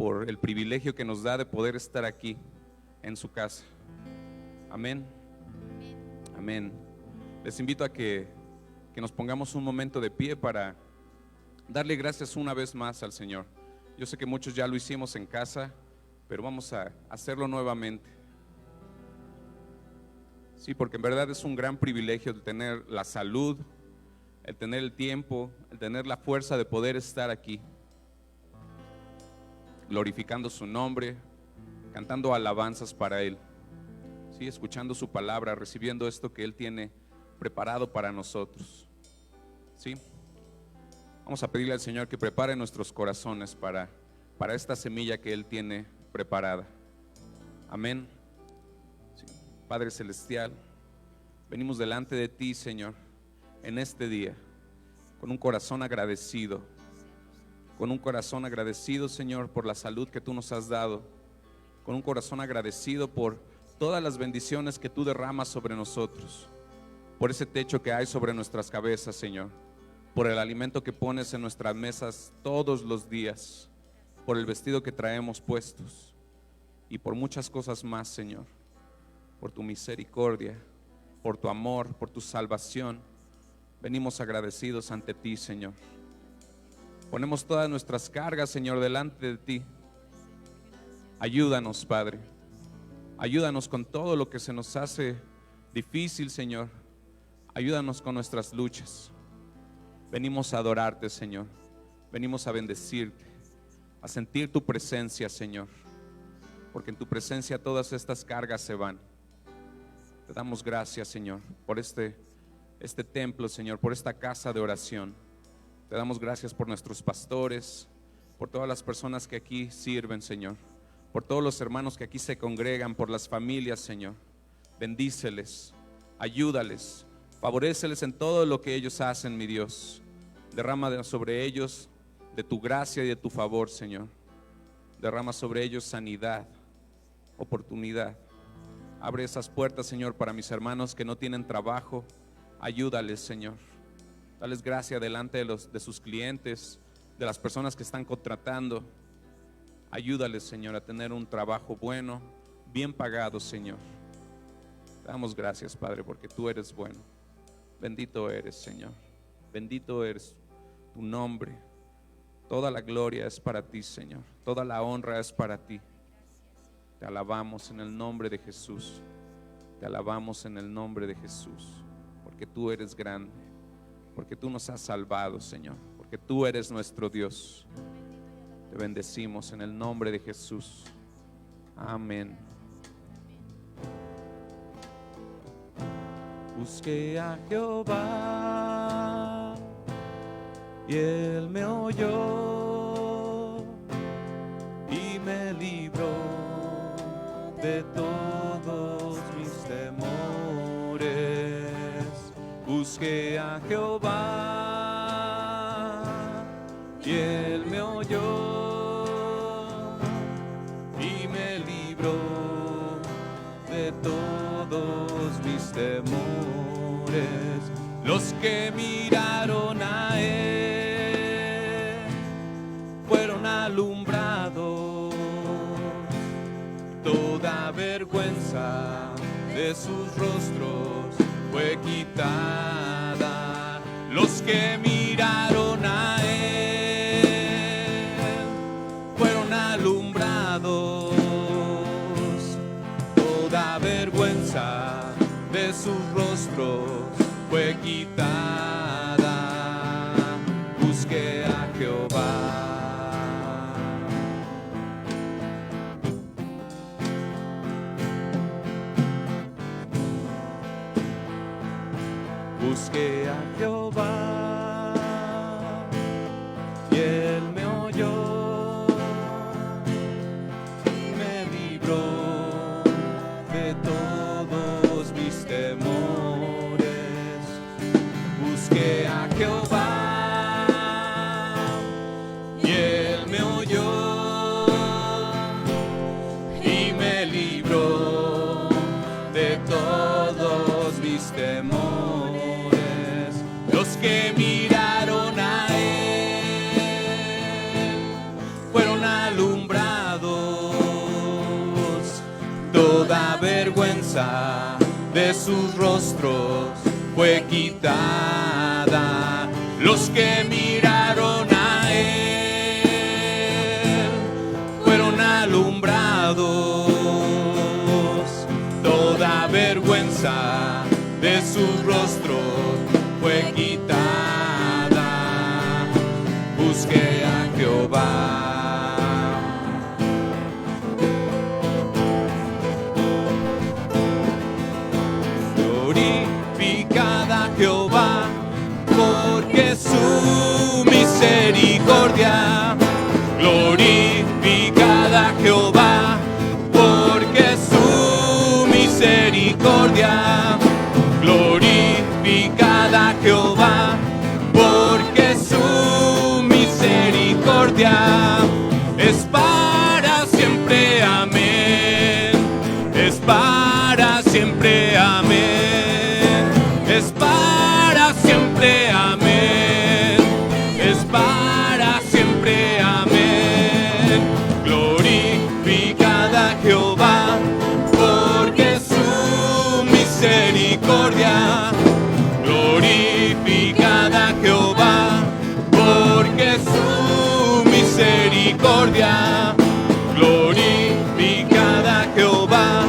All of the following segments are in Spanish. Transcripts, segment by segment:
por el privilegio que nos da de poder estar aquí en su casa. Amén. Amén. Les invito a que nos pongamos un momento de pie para darle gracias una vez más al Señor. Yo sé que muchos ya lo hicimos en casa, pero vamos a hacerlo nuevamente. Sí, porque en verdad es un gran privilegio el tener la salud, el tener el tiempo, el tener la fuerza de poder estar aquí, glorificando su nombre, cantando alabanzas para Él, sí, escuchando su palabra, recibiendo esto que Él tiene preparado para nosotros. Sí, vamos a pedirle al Señor que prepare nuestros corazones para esta semilla que Él tiene preparada. Amén. Sí. Padre Celestial, venimos delante de ti, Señor, en este día, con un corazón agradecido, Señor, por la salud que tú nos has dado, con un corazón agradecido por todas las bendiciones que tú derramas sobre nosotros, por ese techo que hay sobre nuestras cabezas, Señor, por el alimento que pones en nuestras mesas todos los días, por el vestido que traemos puestos y por muchas cosas más, Señor, por tu misericordia, por tu amor, por tu salvación. Venimos agradecidos ante ti, Señor. Ponemos todas nuestras cargas, Señor, delante de ti. Ayúdanos, Padre. Ayúdanos con todo lo que se nos hace difícil, Señor. Ayúdanos con nuestras luchas. Venimos a adorarte, Señor. Venimos a bendecirte, a sentir tu presencia, Señor, porque en tu presencia todas estas cargas se van. Te damos gracias, Señor, por este templo, Señor, por esta casa de oración. Te damos gracias por nuestros pastores, por todas las personas que aquí sirven, Señor, por todos los hermanos que aquí se congregan, por las familias, Señor. Bendíceles, ayúdales, favoréceles en todo lo que ellos hacen, mi Dios. Derrama sobre ellos de tu gracia y de tu favor, Señor. Derrama sobre ellos sanidad, oportunidad. Abre esas puertas, Señor, para mis hermanos que no tienen trabajo. Ayúdales, Señor. Dales gracia delante de sus clientes, de las personas que están contratando. Ayúdales, Señor, a tener un trabajo bueno, bien pagado, Señor. Te damos gracias, Padre, porque tú eres bueno. Bendito eres, Señor. Bendito eres tu nombre. Toda la gloria es para ti, Señor. Toda la honra es para ti. Te alabamos en el nombre de Jesús. Te alabamos en el nombre de Jesús. Porque tú eres grande. Porque tú nos has salvado, Señor. Porque tú eres nuestro Dios. Te bendecimos en el nombre de Jesús. Amén. Busqué a Jehová y Él me oyó y me libró de todos mis temores. Busqué a Jehová y Él me oyó y me libró de todos mis temores. Los que miraron a Él fueron alumbrados, toda vergüenza de sus rostros fue quitada. Los que miraron a Él fueron alumbrados, toda vergüenza de sus rostros fue quitada. Busqué a Jehová. Busqué a Jehová y Él me oyó y me libró de todos mis temores. Busqué a Jehová y Él me oyó y me libró de todos mis temores. Los que miraron a Él fueron alumbrados, vergüenza de sus rostros fue quitada. Los que miraron a él fueron alumbrados. Toda vergüenza de sus rostros fue quitada. Busqué a Jehová. Jehová, porque su misericordia, glorificad a Jehová, porque su misericordia, glorificad a Jehová, porque su misericordia es para siempre, amén, es para siempre, amén. Es para siempre, amén. Es para siempre, amén. Glorificad a Jehová, porque su misericordia. Glorificad a Jehová, porque su misericordia. Glorificad a Jehová,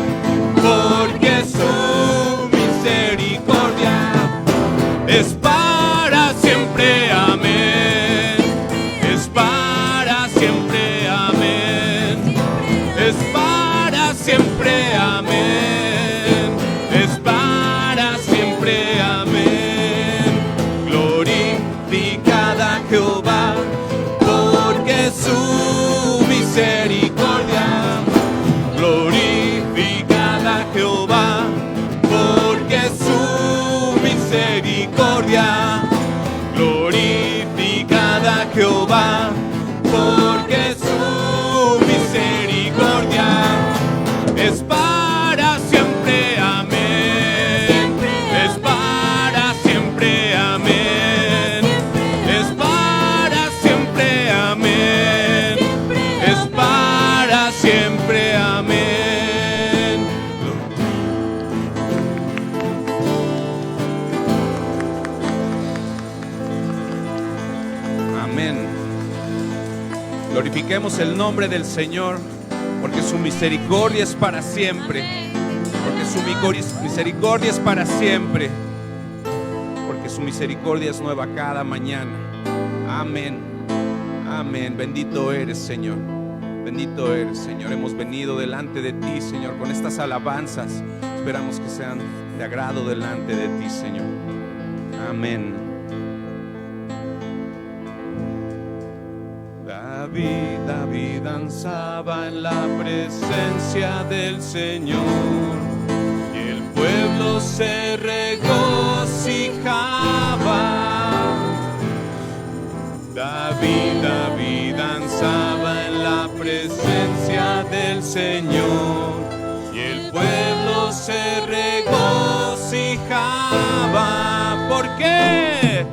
porque su es para siempre, amén. Es para siempre, amén. Es para siempre, amén. Es para siempre, amén. Glorificad a Jehová, porque su misericordia. Glorificad a Jehová, porque su misericordia. Glorificad a Jehová, porque su misericordia es para siempre, amén. Es para siempre, amén. Es para siempre, amén. Es para siempre, amén. Glorifiquemos el nombre del Señor, porque su misericordia es para siempre, porque su misericordia es para siempre, porque su misericordia es nueva cada mañana. Amén, amén. Bendito eres, Señor, bendito eres, Señor. Hemos venido delante de ti, Señor, con estas alabanzas. Esperamos que sean de agrado delante de ti, Señor. Amén. David danzaba en la presencia del Señor, y el pueblo se regocijaba. David danzaba en la presencia del Señor, y el pueblo se regocijaba. ¿Por qué?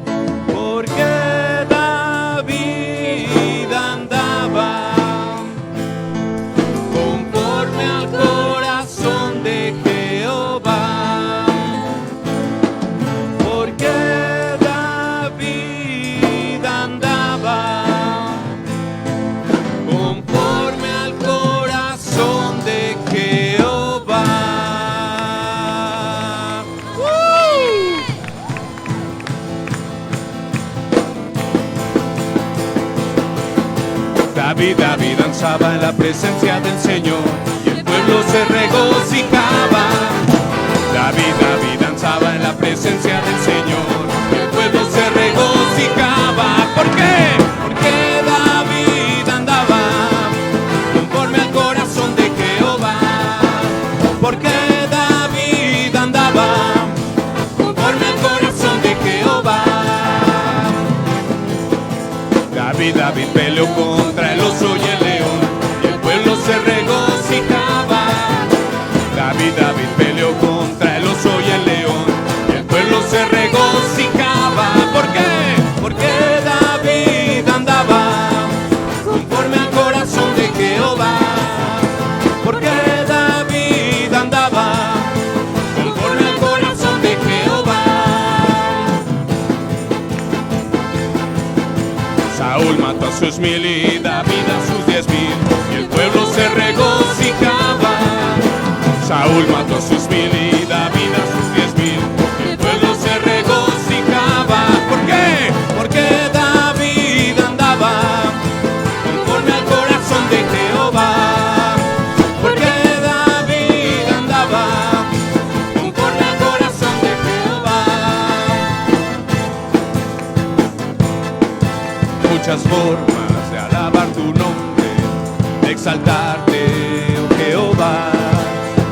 Porque conforme al corazón de Jehová, porque David andaba conforme al corazón de Jehová. David danzaba en la presencia del Señor, y el pueblo se regocijaba. David danzaba en la presencia del Señor, y el pueblo se regocijaba. ¿Por qué? Porque David andaba conforme al corazón de Jehová. Porque David andaba conforme al corazón de Jehová. David peleó contra el oso y el león, y el pueblo se regocijaba. David peleó contra el oso y el león, y el pueblo se regocijaba. ¿Por qué? Porque David 10,000 y David a sus 10,000, y el pueblo se regocijaba. Saúl mató a sus 1000 y David a sus 10,000, y el pueblo se regocijaba. ¿Por qué? Porque David andaba conforme al corazón de Jehová. Porque David andaba conforme al corazón de Jehová. Muchas formas de alabar tu nombre, de exaltarte, oh Jehová.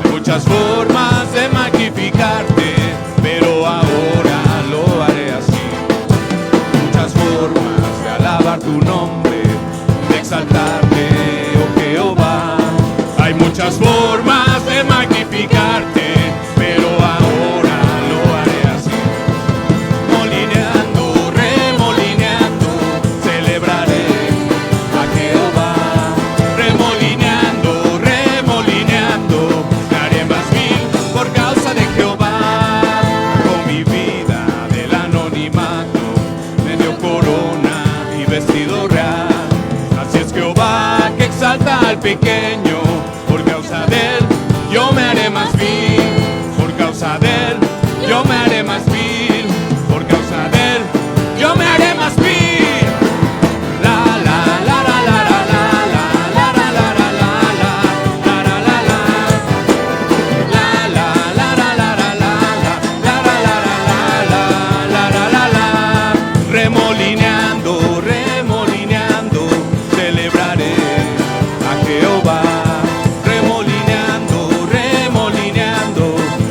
Hay muchas formas de magnificarte, pero ahora lo haré así. Muchas formas de alabar tu nombre, de exaltarte, oh Jehová. Hay muchas formas de magnificarte, pero ahora lo haré así. Molineando, remolineando, celebraré a Jehová. Remolineando, remolineando, me haré más vil por causa de Jehová. Con mi vida del anonimato me dio corona y vestido real. Así es Jehová que exalta al pequeño. Por causa de él yo me haré más vil. Por causa de él yo me haré más vil. Por causa de él yo me haré más vil. La la la la la la la la la la la la la la la la la. La la la la la la la la la la la la la. Remolineando, remolineando, celebraré a Jehová. Remolineando, remolineando,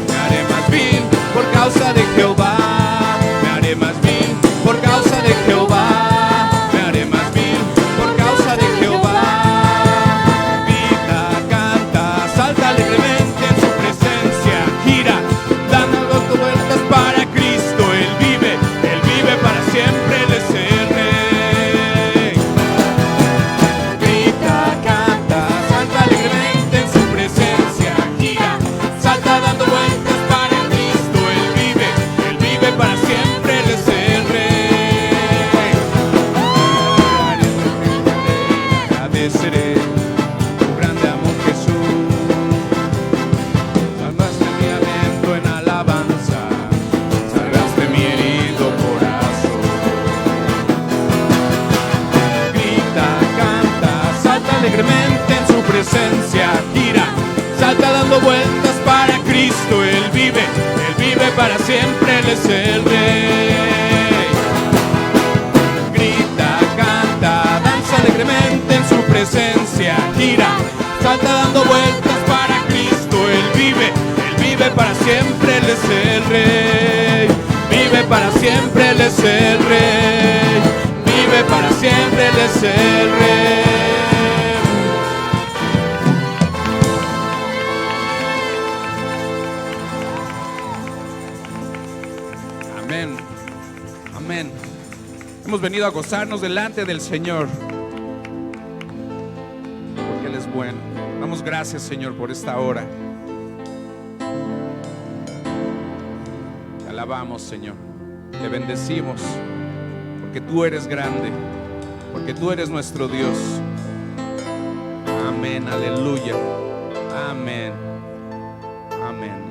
me haré más vil por causa de Jehová. Me haré más vil por causa de Jehová. Me haré más vil por causa de Jehová. Grita, canta, salta alegremente en su presencia. Gira, dando vueltas para Cristo. Él vive para siempre, Él es el Rey. Grita, canta, salta alegremente en su presencia. Gira, salta dando vueltas para Cristo. Él vive para siempre, Él es el Rey. Agradeceré tu grande amor, Jesús. Salvaste mi aliento en alabanza, salvaste mi herido corazón. Grita, canta, salta alegremente en su presencia. Gira, salta dando vueltas para Cristo. Él vive para siempre, Él es el Rey. Grita, canta, danza alegremente en su presencia. Gira, salta dando vueltas para Cristo. Él vive para siempre, Él es el Rey. Vive para siempre, Él es el Rey. Vive para siempre, Él es el Rey. Amén. Amén. Hemos venido a gozarnos delante del Señor, porque Él es bueno. Damos gracias, Señor, por esta hora. Te alabamos, Señor. Te bendecimos, porque tú eres grande, porque tú eres nuestro Dios. Amén, aleluya. Amén. Amén.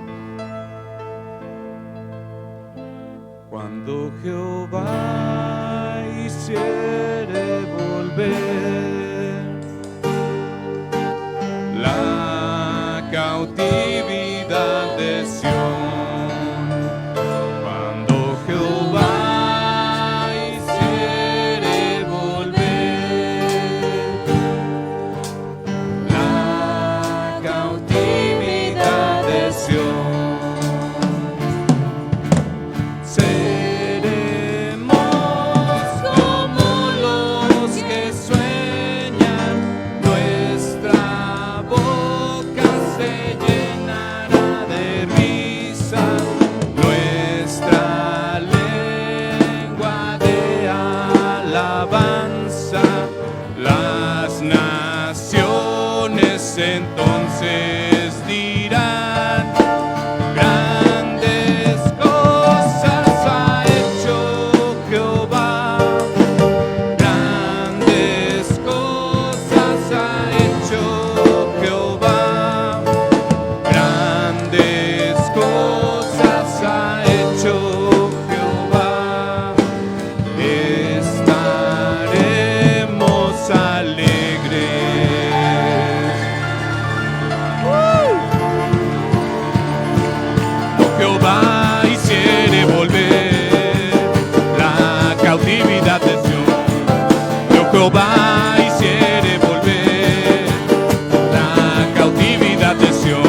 Cuando Jehová hiciere volver la cautividad de Sión, cuando Jehová hiciere volver la cautividad de Sión, entonces dirán: grandes cosas ha hecho Jehová, grandes Jehová hiciere volver la cautividad de Sión,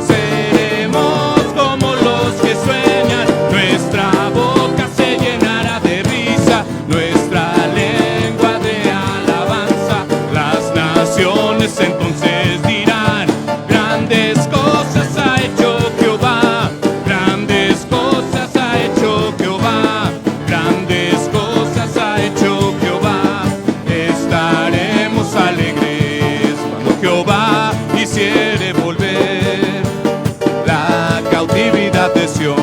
seremos como los que sueñan, nuestra boca se llenará de risa, nuestra lengua de alabanza, las naciones entonces dirán, grandes cosas ha hecho Jehová, grandes cosas ha hecho Jehová, grandes cosas ha hecho Jehová, estaremos alegres cuando Jehová hiciere volver la cautividad de Sión,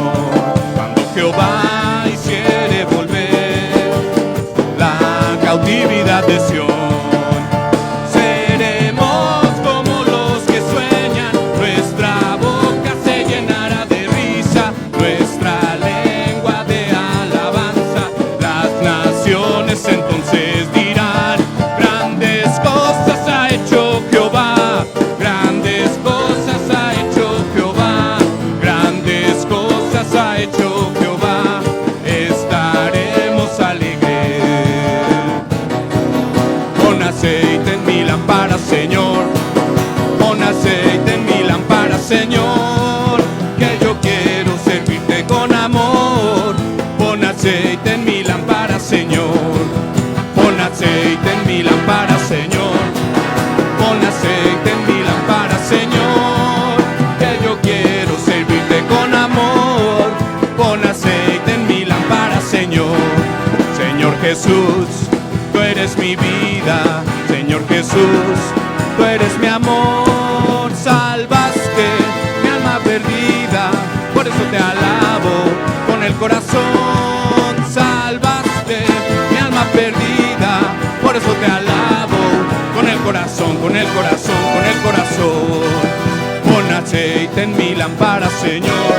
cuando Jehová hiciere volver la cautividad de Sión. Seremos como los que sueñan, nuestra boca se llenará de risa, nuestra lengua de alabanza, las naciones entonces dirán, grandes cosas ha hecho Jehová, grandes cosas ha hecho Jehová, grandes cosas ha hecho Jehová, estaremos alegres. Pon aceite en mi lámpara, Señor, pon aceite en mi lámpara, Señor, que yo quiero servirte con amor. Pon aceite en mi lámpara, Señor, pon aceite en mi lámpara, Señor, pon aceite en mi lámpara, Señor, que yo quiero servirte con amor. Pon aceite en mi lámpara, Señor. Señor Jesús, tú eres mi vida, Señor Jesús, tú eres mi amor, salvaste mi alma perdida, por eso te alabo con el corazón, salvaste mi alma perdida, por eso te alabo con el corazón, con el corazón, con el corazón. Pon aceite en mi lámpara, Señor,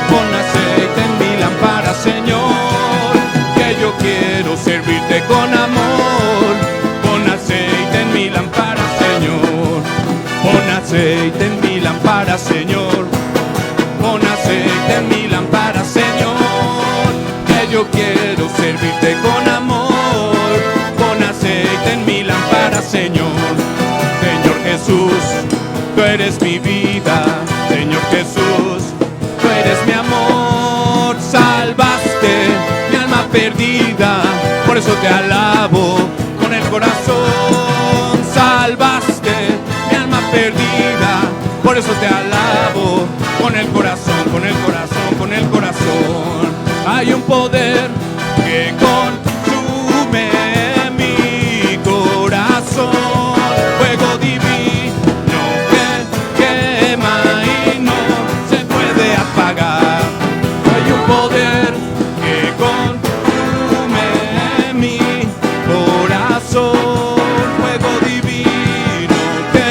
pon aceite en mi lámpara, Señor, que yo quiero servirte con amor. Pon aceite en mi lámpara, Señor, pon aceite en mi lámpara, Señor, pon aceite en mi lámpara, Señor, que yo quiero servirte con amor. Pon aceite en mi lámpara, Señor. Señor Jesús, tú eres mi vida, Señor Jesús, tú eres mi amor, salvaste mi alma perdida, por eso te alabo con el corazón, salvaste mi alma perdida, por eso te alabo con el corazón, con el corazón, con el corazón. Hay un poder que consume mi corazón, fuego divino que quema y no se puede apagar. Hay un poder que consume mi corazón, fuego divino que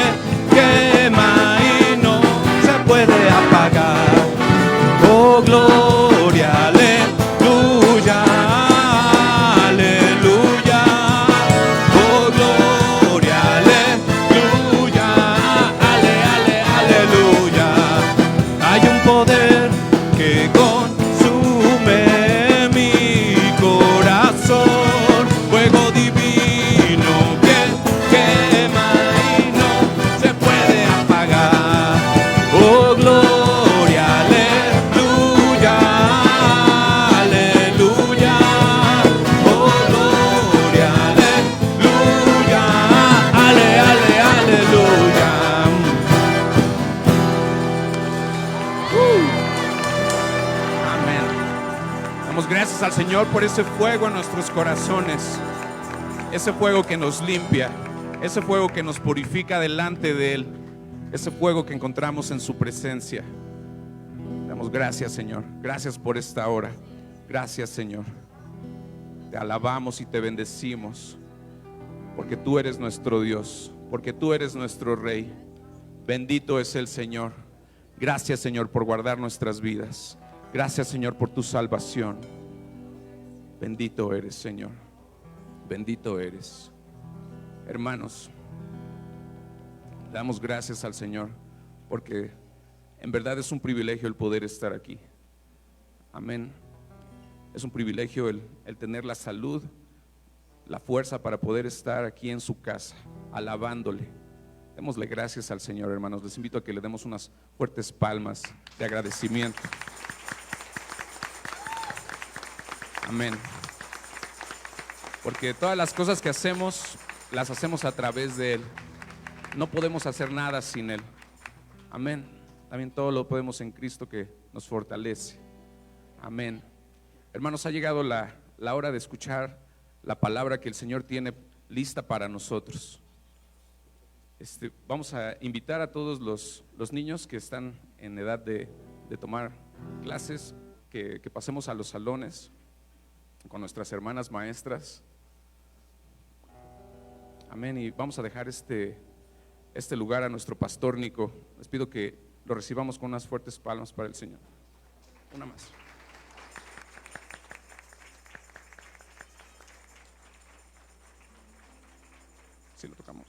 quema y no se puede apagar. Oh, gloria, aleluya, aleluya. Oh, gloria, aleluya, aleluya. Hay un poder que consume mi corazón, fuego divino que quema y no se puede apagar. Oh, gloria, aleluya, aleluya. Oh, gloria, aleluya, aleluya. Amén. Damos gracias al Señor por ese fuego en nuestros corazones, ese fuego que nos limpia, ese fuego que nos purifica delante de Él, ese fuego que encontramos en su presencia. Damos gracias, Señor. Gracias por esta hora. Gracias, Señor. Te alabamos y te bendecimos, porque tú eres nuestro Dios, porque tú eres nuestro Rey. Bendito es el Señor. Gracias, Señor, por guardar nuestras vidas. Gracias, Señor, por tu salvación. Bendito eres, Señor. Bendito eres. Hermanos, damos gracias al Señor, porque en verdad es un privilegio el poder estar aquí. Amén. Es un privilegio el tener la salud la fuerza para poder estar aquí en su casa, alabándole. Démosle gracias al Señor, hermanos. Les invito a que le demos unas fuertes palmas de agradecimiento. Amén. Porque todas las cosas que hacemos, las hacemos a través de Él. No podemos hacer nada sin Él. Amén. También todo lo podemos en Cristo que nos fortalece. Amén. Hermanos, ha llegado la hora de escuchar la palabra que el Señor tiene lista para nosotros. Vamos a invitar a todos los niños que están en edad de tomar clases, que pasemos a los salones con nuestras hermanas maestras. Amén. Y vamos a dejar este lugar a nuestro pastor Nico. Les pido que lo recibamos con unas fuertes palmas para el Señor. Una más. Si lo tocamos.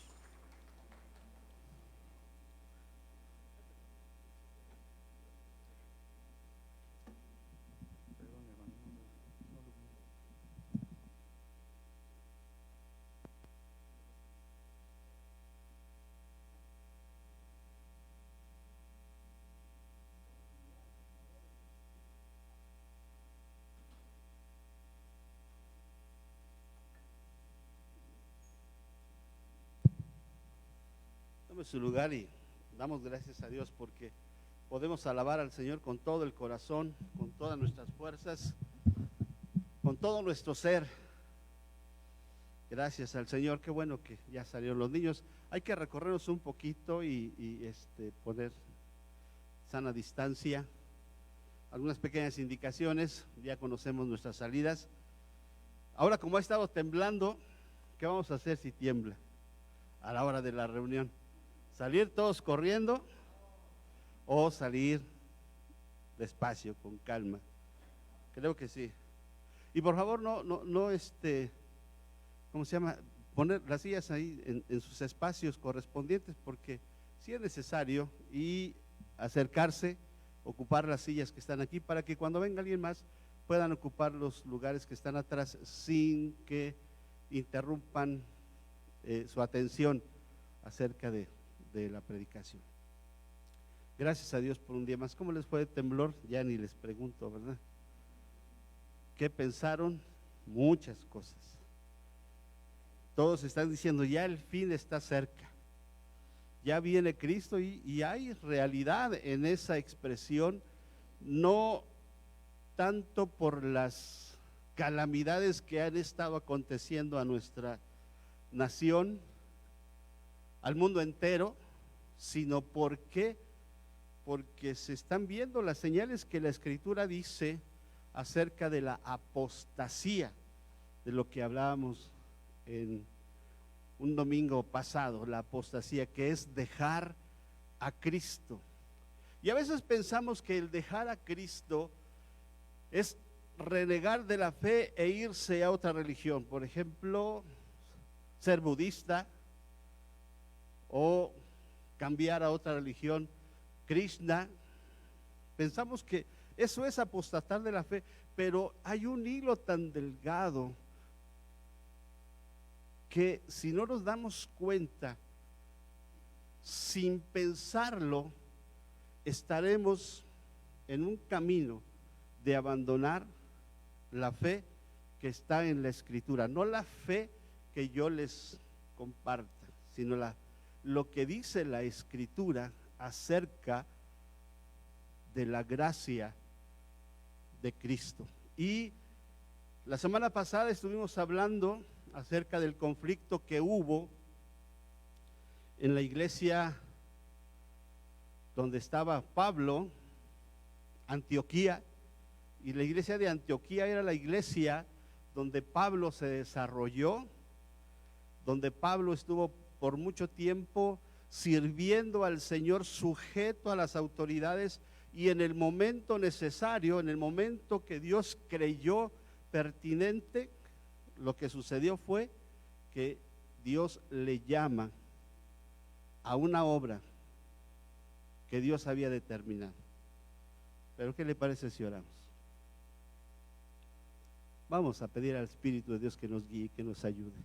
Tome su lugar y damos gracias a Dios porque podemos alabar al Señor con todo el corazón, con todas nuestras fuerzas, con todo nuestro ser. Gracias al Señor. Qué bueno que ya salieron los niños. Hay que recorrernos un poquito y poner sana distancia. Algunas pequeñas indicaciones, ya conocemos nuestras salidas. Ahora, como ha estado temblando, ¿qué vamos a hacer si tiembla a la hora de la reunión? ¿Salir todos corriendo o salir despacio, con calma? Creo que sí. Y por favor no ¿cómo se llama? Poner las sillas ahí en sus espacios correspondientes, porque si es necesario, y acercarse, ocupar las sillas que están aquí, para que cuando venga alguien más puedan ocupar los lugares que están atrás sin que interrumpan su atención acerca de la predicación. Gracias a Dios por un día más. ¿Cómo les fue el temblor? Ya ni les pregunto, ¿verdad? ¿Qué pensaron? Muchas cosas. Todos están diciendo, ya el fin está cerca, ya viene Cristo, y hay realidad en esa expresión, no tanto por las calamidades que han estado aconteciendo a nuestra nación, al mundo entero, sino porque se están viendo las señales que la Escritura dice acerca de la apostasía, de lo que hablábamos en un domingo pasado, la apostasía, que es dejar a Cristo. Y a veces pensamos que el dejar a Cristo es renegar de la fe e irse a otra religión, por ejemplo, ser budista o cambiar a otra religión, Krishna. Pensamos que eso es apostatar de la fe, pero hay un hilo tan delgado que si no nos damos cuenta, sin pensarlo, estaremos en un camino de abandonar la fe que está en la Escritura, no la fe que yo les comparta, sino lo que dice la Escritura acerca de la gracia de Cristo. Y la semana pasada estuvimos hablando acerca del conflicto que hubo en la iglesia donde estaba Pablo, Antioquía, y la iglesia de Antioquía era la iglesia donde Pablo se desarrolló, donde Pablo estuvo por mucho tiempo sirviendo al Señor, sujeto a las autoridades, y en el momento necesario, en el momento que Dios creyó pertinente, lo que sucedió fue que Dios le llama a una obra que Dios había determinado. Pero ¿qué le parece si oramos? Vamos a pedir al Espíritu de Dios que nos guíe, que nos ayude,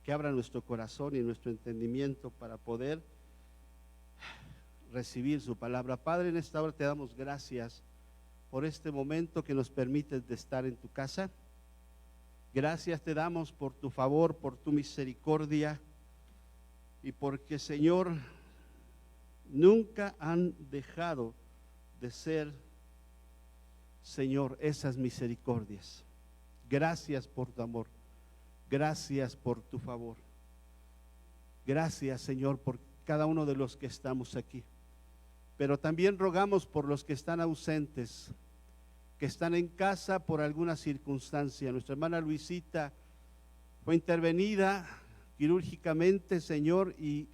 que abra nuestro corazón y nuestro entendimiento para poder recibir su palabra. Padre, en esta hora te damos gracias por este momento que nos permites de estar en tu casa. Gracias te damos por tu favor, por tu misericordia y porque, Señor, nunca han dejado de ser, Señor, esas misericordias. Gracias por tu amor, gracias por tu favor. Gracias, Señor, por cada uno de los que estamos aquí. Pero también rogamos por los que están ausentes, que están en casa por alguna circunstancia. Nuestra hermana Luisita fue intervenida quirúrgicamente, Señor, y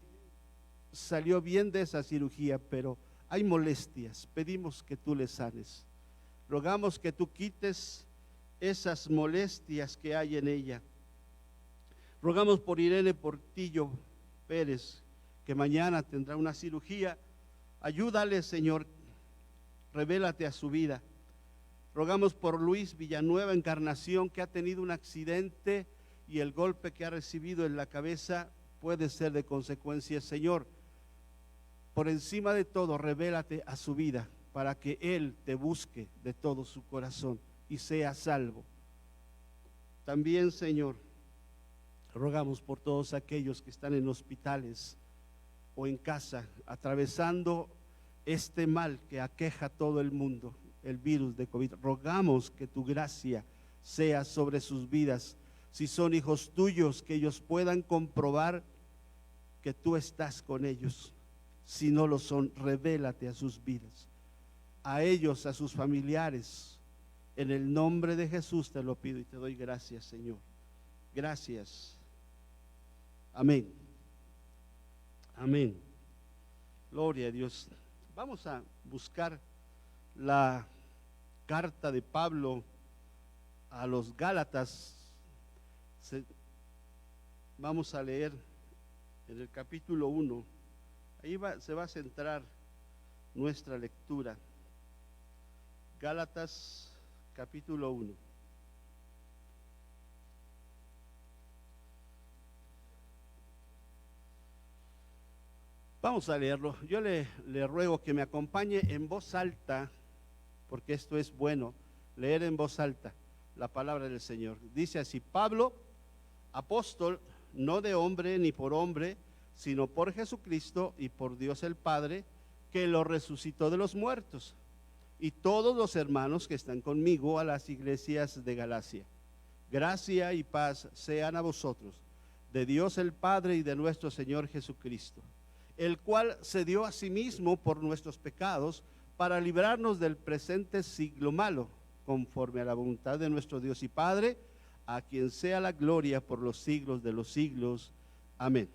salió bien de esa cirugía, pero hay molestias. Pedimos que tú le sanes. Rogamos que tú quites esas molestias que hay en ella. Rogamos por Irene Portillo Pérez, que mañana tendrá una cirugía. Ayúdale, Señor, revélate a su vida. Rogamos por Luis Villanueva Encarnación, que ha tenido un accidente y el golpe que ha recibido en la cabeza puede ser de consecuencia. Señor, por encima de todo, revélate a su vida para que él te busque de todo su corazón y sea salvo. También, Señor, rogamos por todos aquellos que están en hospitales o en casa, atravesando este mal que aqueja a todo el mundo, el virus de COVID. Rogamos que tu gracia sea sobre sus vidas. Si son hijos tuyos, que ellos puedan comprobar que tú estás con ellos. Si no lo son, revélate a sus vidas, a ellos, a sus familiares. En el nombre de Jesús te lo pido y te doy gracias, Señor. Gracias. Amén. Amén. Gloria a Dios. Vamos a buscar la carta de Pablo a los Gálatas. Vamos a leer en el capítulo 1. Ahí se va a centrar nuestra lectura. Gálatas capítulo 1. Vamos a leerlo. Yo le ruego que me acompañe en voz alta, porque esto es bueno, leer en voz alta la palabra del Señor. Dice así: Pablo, apóstol, no de hombre ni por hombre, sino por Jesucristo y por Dios el Padre, que lo resucitó de los muertos, y todos los hermanos que están conmigo a las iglesias de Galacia. Gracia y paz sean a vosotros, de Dios el Padre y de nuestro Señor Jesucristo, el cual se dio a sí mismo por nuestros pecados para librarnos del presente siglo malo, conforme a la voluntad de nuestro Dios y Padre, a quien sea la gloria por los siglos de los siglos. Amén.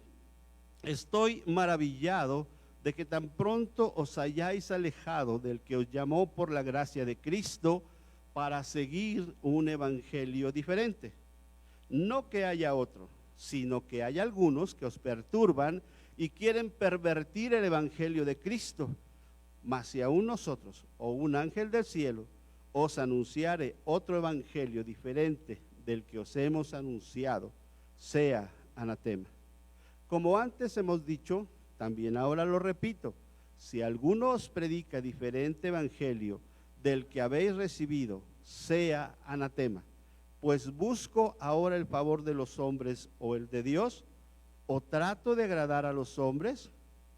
Estoy maravillado de que tan pronto os hayáis alejado del que os llamó por la gracia de Cristo para seguir un evangelio diferente. No que haya otro, sino que hay algunos que os perturban y quieren pervertir el evangelio de Cristo. Mas si aún nosotros o un ángel del cielo os anunciare otro evangelio diferente del que os hemos anunciado, sea anatema. Como antes hemos dicho, también ahora lo repito: si alguno os predica diferente evangelio del que habéis recibido, sea anatema. Pues busco ahora el favor de los hombres o el de Dios, o trato de agradar a los hombres.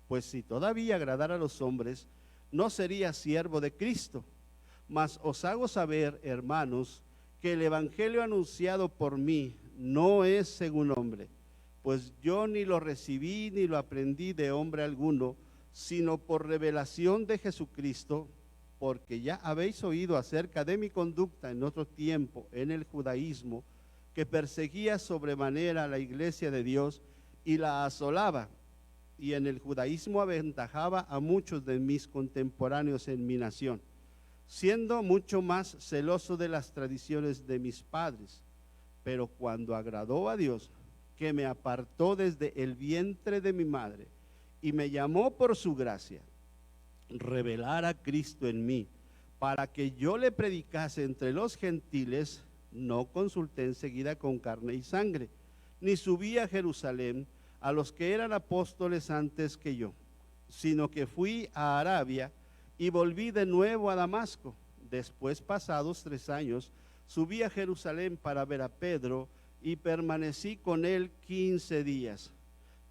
Pues si todavía agradara a los hombres, no sería siervo de Cristo. Mas os hago saber, hermanos, que el evangelio anunciado por mí no es según hombre, pues yo ni lo recibí ni lo aprendí de hombre alguno, sino por revelación de Jesucristo, porque ya habéis oído acerca de mi conducta en otro tiempo en el judaísmo, que perseguía sobremanera a la iglesia de Dios y la asolaba, y en el judaísmo aventajaba a muchos de mis contemporáneos en mi nación, siendo mucho más celoso de las tradiciones de mis padres. Pero cuando agradó a Dios, que me apartó desde el vientre de mi madre y me llamó por su gracia, revelar a Cristo en mí, para que yo le predicase entre los gentiles, no consulté enseguida con carne y sangre, ni subí a Jerusalén a los que eran apóstoles antes que yo, sino que fui a Arabia y volví de nuevo a Damasco. Después, pasados 3 años, subí a Jerusalén para ver a Pedro y permanecí con él 15 días.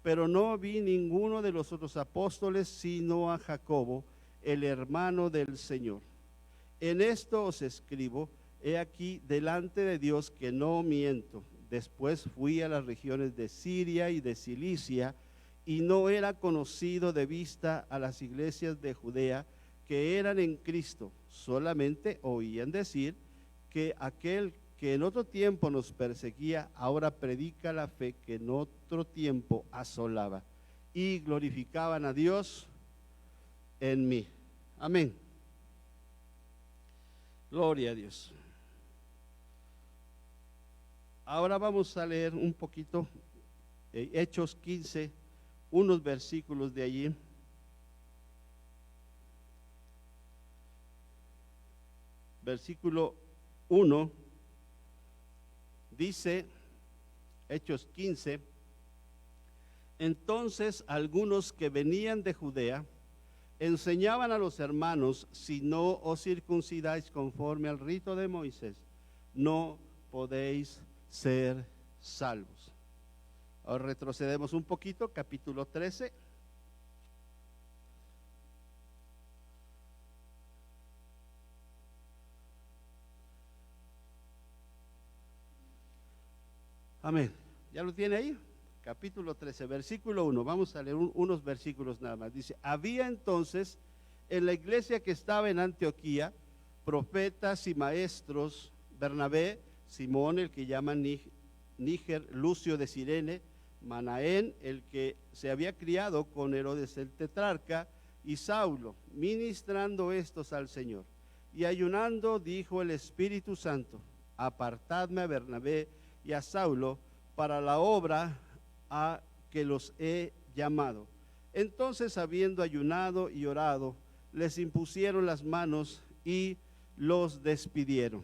Pero no vi ninguno de los otros apóstoles, sino a Jacobo, el hermano del Señor. En esto os escribo, he aquí delante de Dios que no miento. Después fui a las regiones de Siria y de Cilicia, y no era conocido de vista a las iglesias de Judea que eran en Cristo. Solamente oían decir que aquel que en otro tiempo nos perseguía, ahora predica la fe que en otro tiempo asolaba, y glorificaban a Dios en mí. Amén. Gloria a Dios. Ahora vamos a leer un poquito Hechos 15, unos versículos de allí. Versículo 1 dice, Hechos 15, entonces algunos que venían de Judea enseñaban a los hermanos, si no os circuncidáis conforme al rito de Moisés, no podéis ser salvos. Ahora retrocedemos un poquito, capítulo 13. Amén. ¿Ya lo tiene ahí? Capítulo 13, versículo 1. Vamos a leer unos versículos nada más. Dice, había entonces en la iglesia que estaba en Antioquía profetas y maestros, Bernabé, Simón, el que llaman Níger, Lucio de Cirene, Manaén, el que se había criado con Herodes el tetrarca, y Saulo, ministrando estos al Señor. Y ayunando dijo el Espíritu Santo, apartadme a Bernabé y a Saulo para la obra a que los he llamado. Entonces, habiendo ayunado y orado, les impusieron las manos y los despidieron.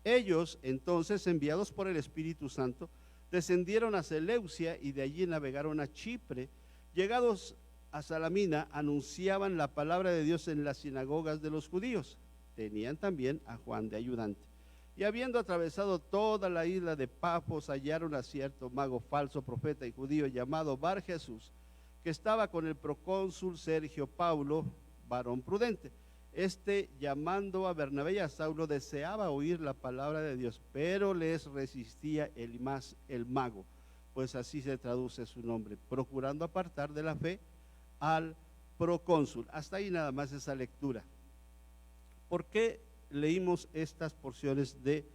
Ellos, entonces, enviados por el Espíritu Santo, descendieron a Seleucia y de allí navegaron a Chipre. Llegados a Salamina, anunciaban la palabra de Dios en las sinagogas de los judíos. Tenían también a Juan de ayudante. Y habiendo atravesado toda la isla de Pafos, hallaron a cierto mago falso, profeta y judío, llamado Bar Jesús, que estaba con el procónsul Sergio Paulo, varón prudente. Este, llamando a Bernabé y a Saulo, deseaba oír la palabra de Dios, pero les resistía el mago, pues así se traduce su nombre, procurando apartar de la fe al procónsul. Hasta ahí nada más esa lectura. ¿Por qué leímos estas porciones de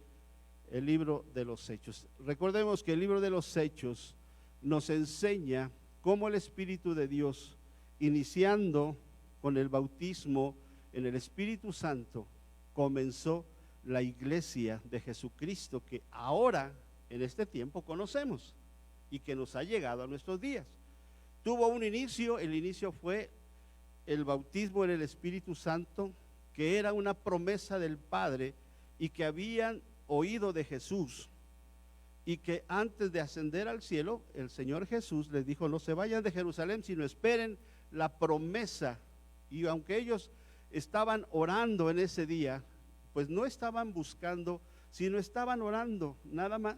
el libro de los Hechos? Recordemos que el libro de los Hechos nos enseña cómo el Espíritu de Dios, iniciando con el bautismo en el Espíritu Santo, comenzó la iglesia de Jesucristo que ahora en este tiempo conocemos y que nos ha llegado a nuestros días. Tuvo un inicio, el inicio fue el bautismo en el Espíritu Santo, que era una promesa del Padre y que habían oído de Jesús, y que antes de ascender al cielo, el Señor Jesús les dijo, no se vayan de Jerusalén, sino esperen la promesa. Y aunque ellos estaban orando en ese día, pues no estaban buscando, sino estaban orando nada más,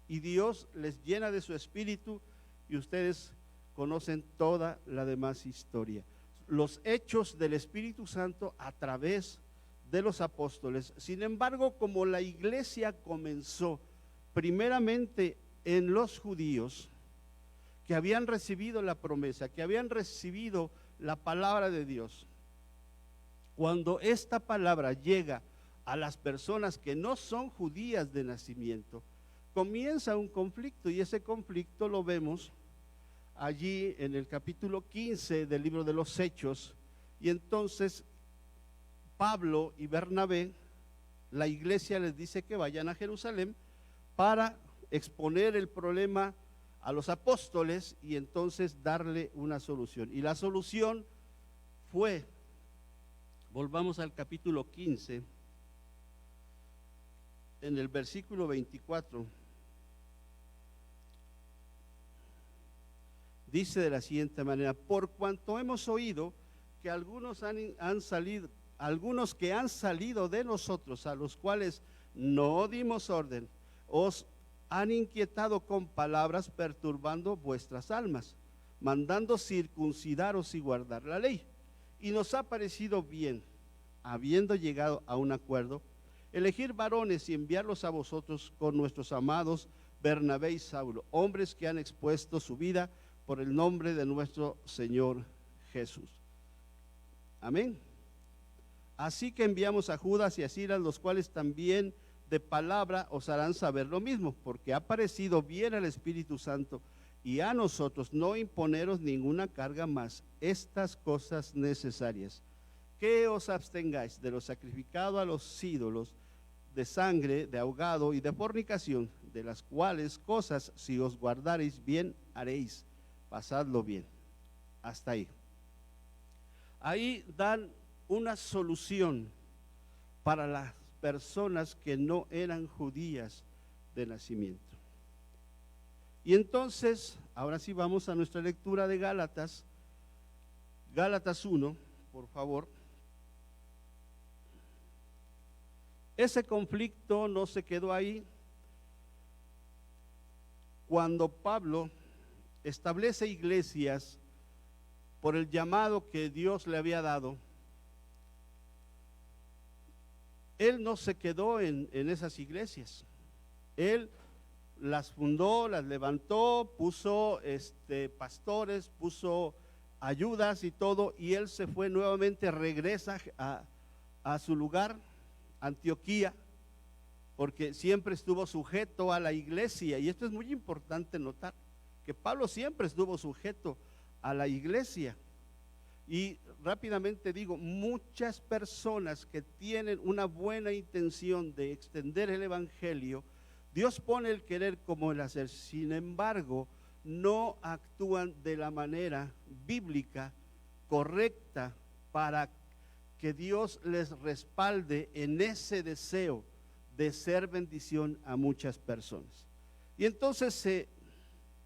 y Dios les llena de su espíritu, y ustedes conocen toda la demás historia. Los hechos del Espíritu Santo a través de los apóstoles. Sin embargo, como la iglesia comenzó primeramente en los judíos, que habían recibido la promesa, que habían recibido la palabra de Dios, cuando esta palabra llega a las personas que no son judías de nacimiento, comienza un conflicto, y ese conflicto lo vemos allí en el capítulo 15 del libro de los Hechos. Y entonces Pablo y Bernabé, la iglesia les dice que vayan a Jerusalén para exponer el problema a los apóstoles y entonces darle una solución. Y la solución fue, volvamos al capítulo 15, en el versículo 24, dice de la siguiente manera: por cuanto hemos oído que algunos algunos que han salido de nosotros, a los cuales no dimos orden, os han inquietado con palabras, perturbando vuestras almas, mandando circuncidaros y guardar la ley. Y nos ha parecido bien, habiendo llegado a un acuerdo, elegir varones y enviarlos a vosotros con nuestros amados Bernabé y Saulo, hombres que han expuesto su vida por el nombre de nuestro Señor Jesús. Amén. Así que enviamos a Judas y a Silas, los cuales también de palabra os harán saber lo mismo, porque ha parecido bien al Espíritu Santo y a nosotros no imponeros ninguna carga más, estas cosas necesarias: que os abstengáis de lo sacrificado a los ídolos, de sangre, de ahogado y de fornicación, de las cuales cosas si os guardareis bien haréis. Pasadlo bien. Hasta ahí. Ahí dan una solución para las personas que no eran judías de nacimiento. Y entonces, ahora sí vamos a nuestra lectura de Gálatas. Gálatas 1, por favor. Ese conflicto no se quedó ahí. Cuando Pablo establece iglesias por el llamado que Dios le había dado, él no se quedó en esas iglesias. Él las fundó, las levantó, puso pastores, puso ayudas y todo, y él se fue nuevamente, regresa a su lugar, Antioquía, porque siempre estuvo sujeto a la iglesia. Y esto es muy importante notar, que Pablo siempre estuvo sujeto a la iglesia. Y rápidamente digo, muchas personas que tienen una buena intención de extender el evangelio, Dios pone el querer como el hacer, sin embargo no actúan de la manera bíblica correcta para que Dios les respalde en ese deseo de ser bendición a muchas personas. Y entonces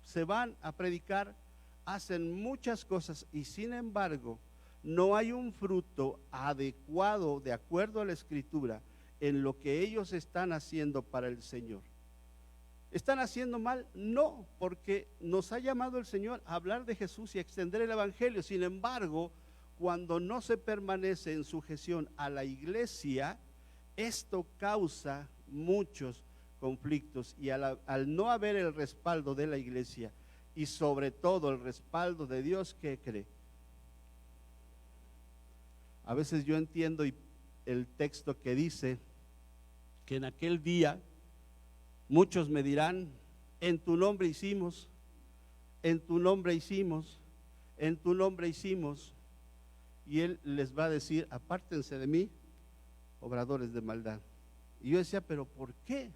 se van a predicar, hacen muchas cosas, y sin embargo no hay un fruto adecuado de acuerdo a la Escritura en lo que ellos están haciendo para el Señor. ¿Están haciendo mal? No, porque nos ha llamado el Señor a hablar de Jesús y a extender el evangelio. Sin embargo, cuando no se permanece en sujeción a la iglesia, esto causa muchos conflictos, y al no haber el respaldo de la iglesia y sobre todo el respaldo de Dios, ¿qué cree? A veces yo entiendo el texto que dice que en aquel día muchos me dirán: en tu nombre hicimos, en tu nombre hicimos, en tu nombre hicimos. Y él les va a decir: apártense de mí, obradores de maldad. Y yo decía: ¿pero por qué?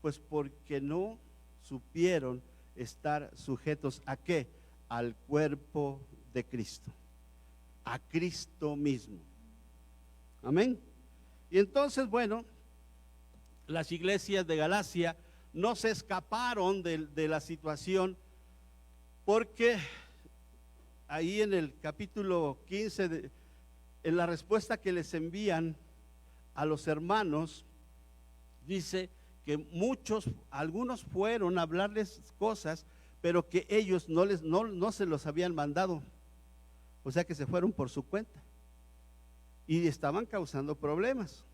Pues porque no supieron estar sujetos ¿a qué? Al cuerpo de Cristo, a Cristo mismo. Amén. Y entonces, bueno, las iglesias de Galacia no se escaparon de la situación, porque ahí en el capítulo 15, en la respuesta que les envían a los hermanos, dice que algunos fueron a hablarles cosas, pero que ellos no se los habían mandado, o sea que se fueron por su cuenta y estaban causando problemas.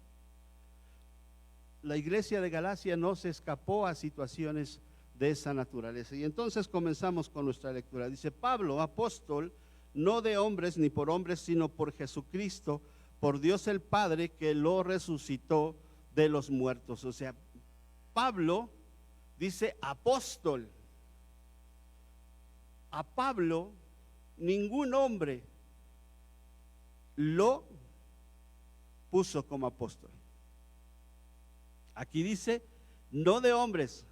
La iglesia de Galacia no se escapó a situaciones de esa naturaleza. Y entonces comenzamos con nuestra lectura. Dice: Pablo, apóstol, no de hombres ni por hombres, sino por Jesucristo, por Dios el Padre, que lo resucitó de los muertos. O sea, Pablo dice apóstol. A Pablo ningún hombre lo puso como apóstol. Aquí dice: no de hombres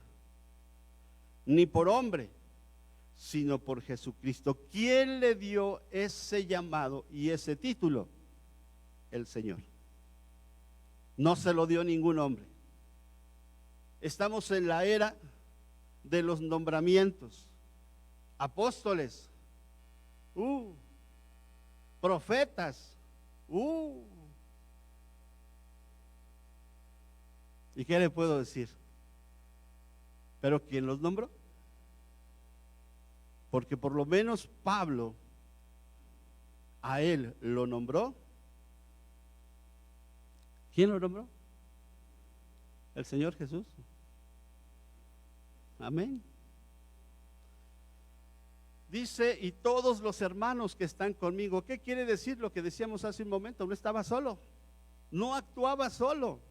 ni por hombre, sino por Jesucristo. ¿Quién le dio ese llamado y ese título? El Señor. No se lo dio ningún hombre. Estamos en la era de los nombramientos. Apóstoles, profetas, ¿y qué le puedo decir? ¿Pero quién los nombró? Porque por lo menos Pablo, a él lo nombró. ¿Quién lo nombró? El Señor Jesús. Amén. Dice, y todos los hermanos que están conmigo. ¿Qué quiere decir lo que decíamos hace un momento? No estaba solo, no actuaba solo.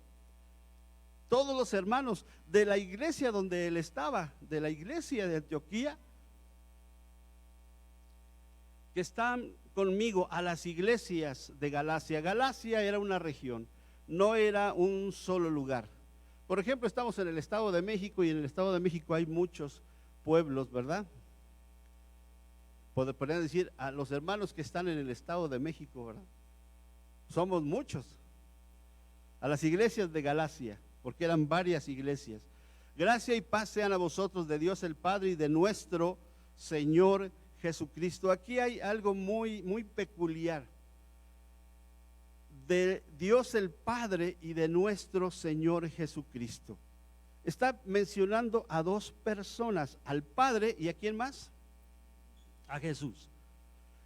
Todos los hermanos de la iglesia donde él estaba, de la iglesia de Antioquía, que están conmigo, a las iglesias de Galacia. Galacia era una región, no era un solo lugar. Por ejemplo, estamos en el Estado de México, y en el Estado de México hay muchos pueblos, ¿verdad? Podrían decir a los hermanos que están en el Estado de México, ¿verdad? Somos muchos. A las iglesias de Galacia, porque eran varias iglesias. Gracia y paz sean a vosotros de Dios el Padre y de nuestro Señor Jesucristo. Aquí hay algo muy, muy peculiar. De Dios el Padre y de nuestro Señor Jesucristo. Está mencionando a dos personas, al Padre y ¿a quién más? A Jesús.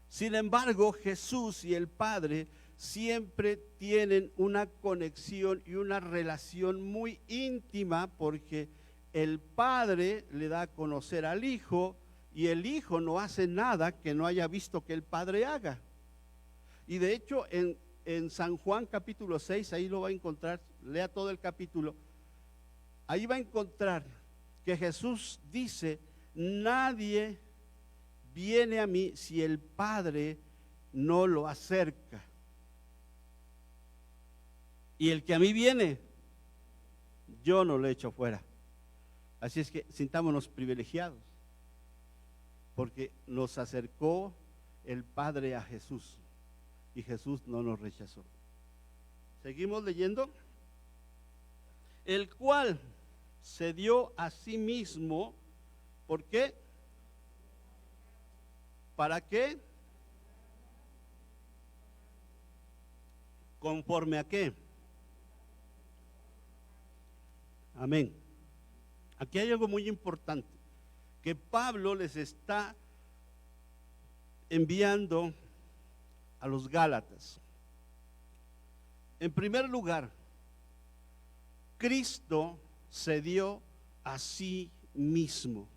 Sin embargo, Jesús y el Padre siempre tienen una conexión y una relación muy íntima, porque el Padre le da a conocer al Hijo y el Hijo no hace nada que no haya visto que el Padre haga. Y de hecho en San Juan capítulo 6, ahí lo va a encontrar, lea todo el capítulo, ahí va a encontrar que Jesús dice, nadie viene a mí si el Padre no lo acerca. Y el que a mí viene, yo no lo echo fuera. Así es que sintámonos privilegiados, porque nos acercó el Padre a Jesús y Jesús no nos rechazó. Seguimos leyendo. El cual se dio a sí mismo, ¿por qué? ¿Para qué? ¿Conforme a qué? Amén. Aquí hay algo muy importante que Pablo les está enviando a los Gálatas. En primer lugar, Cristo se dio a sí mismo.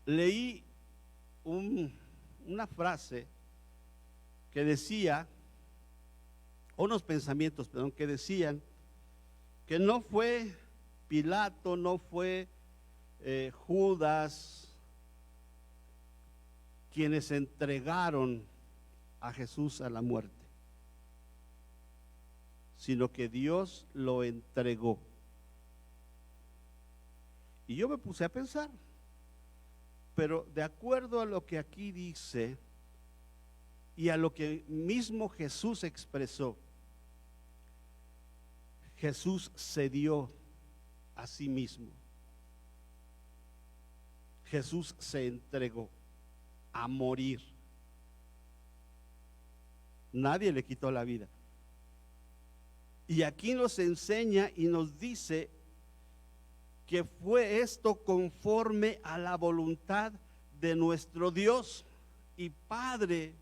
Leí una frase que decía, unos pensamientos, perdón, que decían que no fue Pilato, no fue Judas quienes entregaron a Jesús a la muerte, sino que Dios lo entregó. Y yo me puse a pensar, pero de acuerdo a lo que aquí dice y a lo que mismo Jesús expresó, Jesús se dio a sí mismo. Jesús se entregó a morir. Nadie le quitó la vida. Y aquí nos enseña y nos dice que fue esto conforme a la voluntad de nuestro Dios y Padre.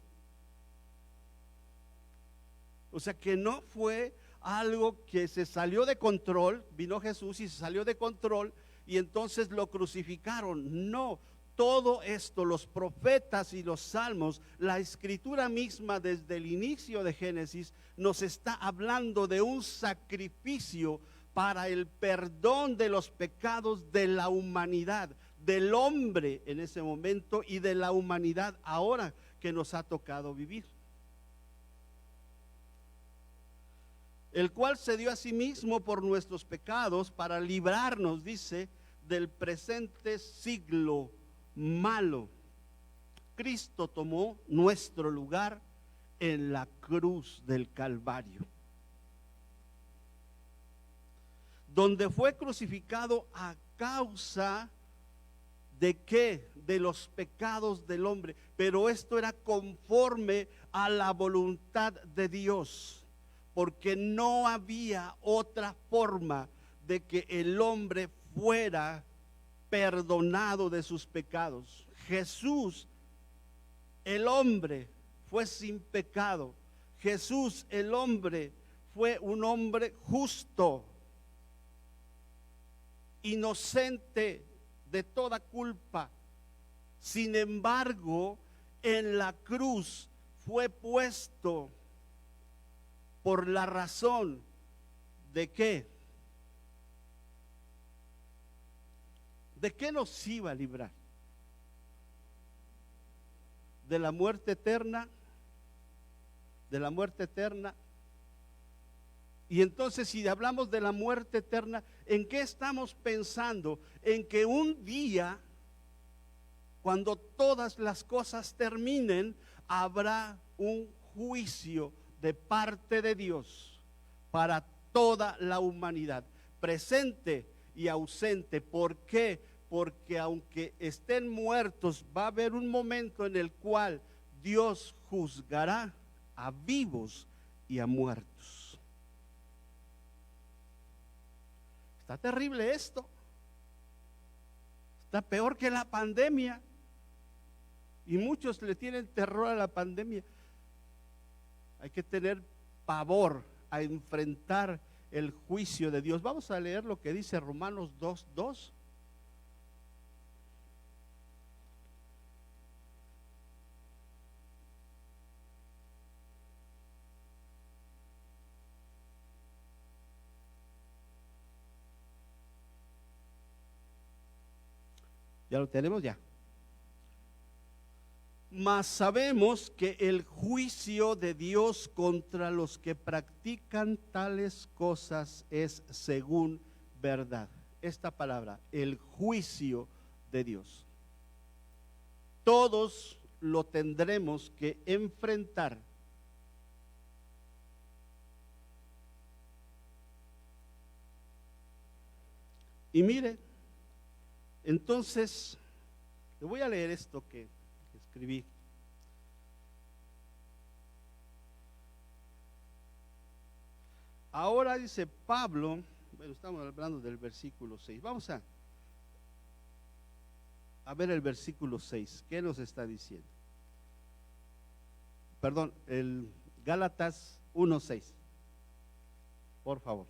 O sea, que no fue algo que se salió de control. Vino Jesús y se salió de control y entonces lo crucificaron. No, todo esto, los profetas y los salmos, la escritura misma desde el inicio de Génesis nos está hablando de un sacrificio para el perdón de los pecados de la humanidad, del hombre en ese momento y de la humanidad ahora que nos ha tocado vivir. El cual se dio a sí mismo por nuestros pecados para librarnos, dice, del presente siglo malo. Cristo tomó nuestro lugar en la cruz del Calvario. donde fue crucificado a causa ¿de qué? De los pecados del hombre. Pero esto era conforme a la voluntad de Dios, porque no había otra forma de que el hombre fuera perdonado de sus pecados. Jesús, el hombre, fue sin pecado. Jesús, el hombre, fue un hombre justo, inocente de toda culpa. Sin embargo, en la cruz fue puesto por la razón de qué. ¿De qué nos iba a librar? ¿De la muerte eterna? ¿De la muerte eterna? Y entonces, si hablamos de la muerte eterna, ¿en qué estamos pensando? En que un día, cuando todas las cosas terminen, habrá un juicio de parte de Dios para toda la humanidad, presente y ausente. ¿Por qué? Porque aunque estén muertos, va a haber un momento en el cual Dios juzgará a vivos y a muertos. Está terrible esto. Está peor que la pandemia. Y muchos le tienen terror a la pandemia. Hay que tener pavor a enfrentar el juicio de Dios. Vamos a leer lo que dice Romanos 2:2. ¿Ya lo tenemos? Ya. Mas sabemos que el juicio de Dios contra los que practican tales cosas es según verdad. Esta palabra, el juicio de Dios. Todos lo tendremos que enfrentar. Y mire, entonces, le voy a leer esto que escribí. Ahora dice Pablo, bueno, estamos hablando del versículo 6. Vamos a ver el versículo 6. ¿Qué nos está diciendo? Perdón, el Gálatas 1:6. Por favor.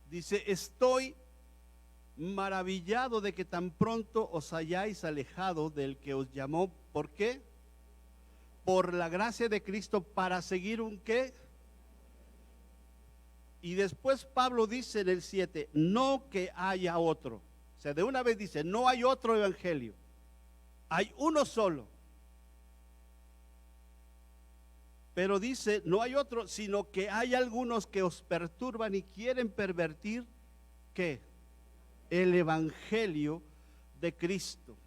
Dice, estoy maravillado de que tan pronto os hayáis alejado del que os llamó. ¿Por qué? Por la gracia de Cristo, para seguir un qué. Y después Pablo dice en el 7, no que haya otro. O sea, de una vez dice, no hay otro evangelio. Hay uno solo. Pero dice, no hay otro, sino que hay algunos que os perturban y quieren pervertir, ¿qué? El evangelio de Cristo.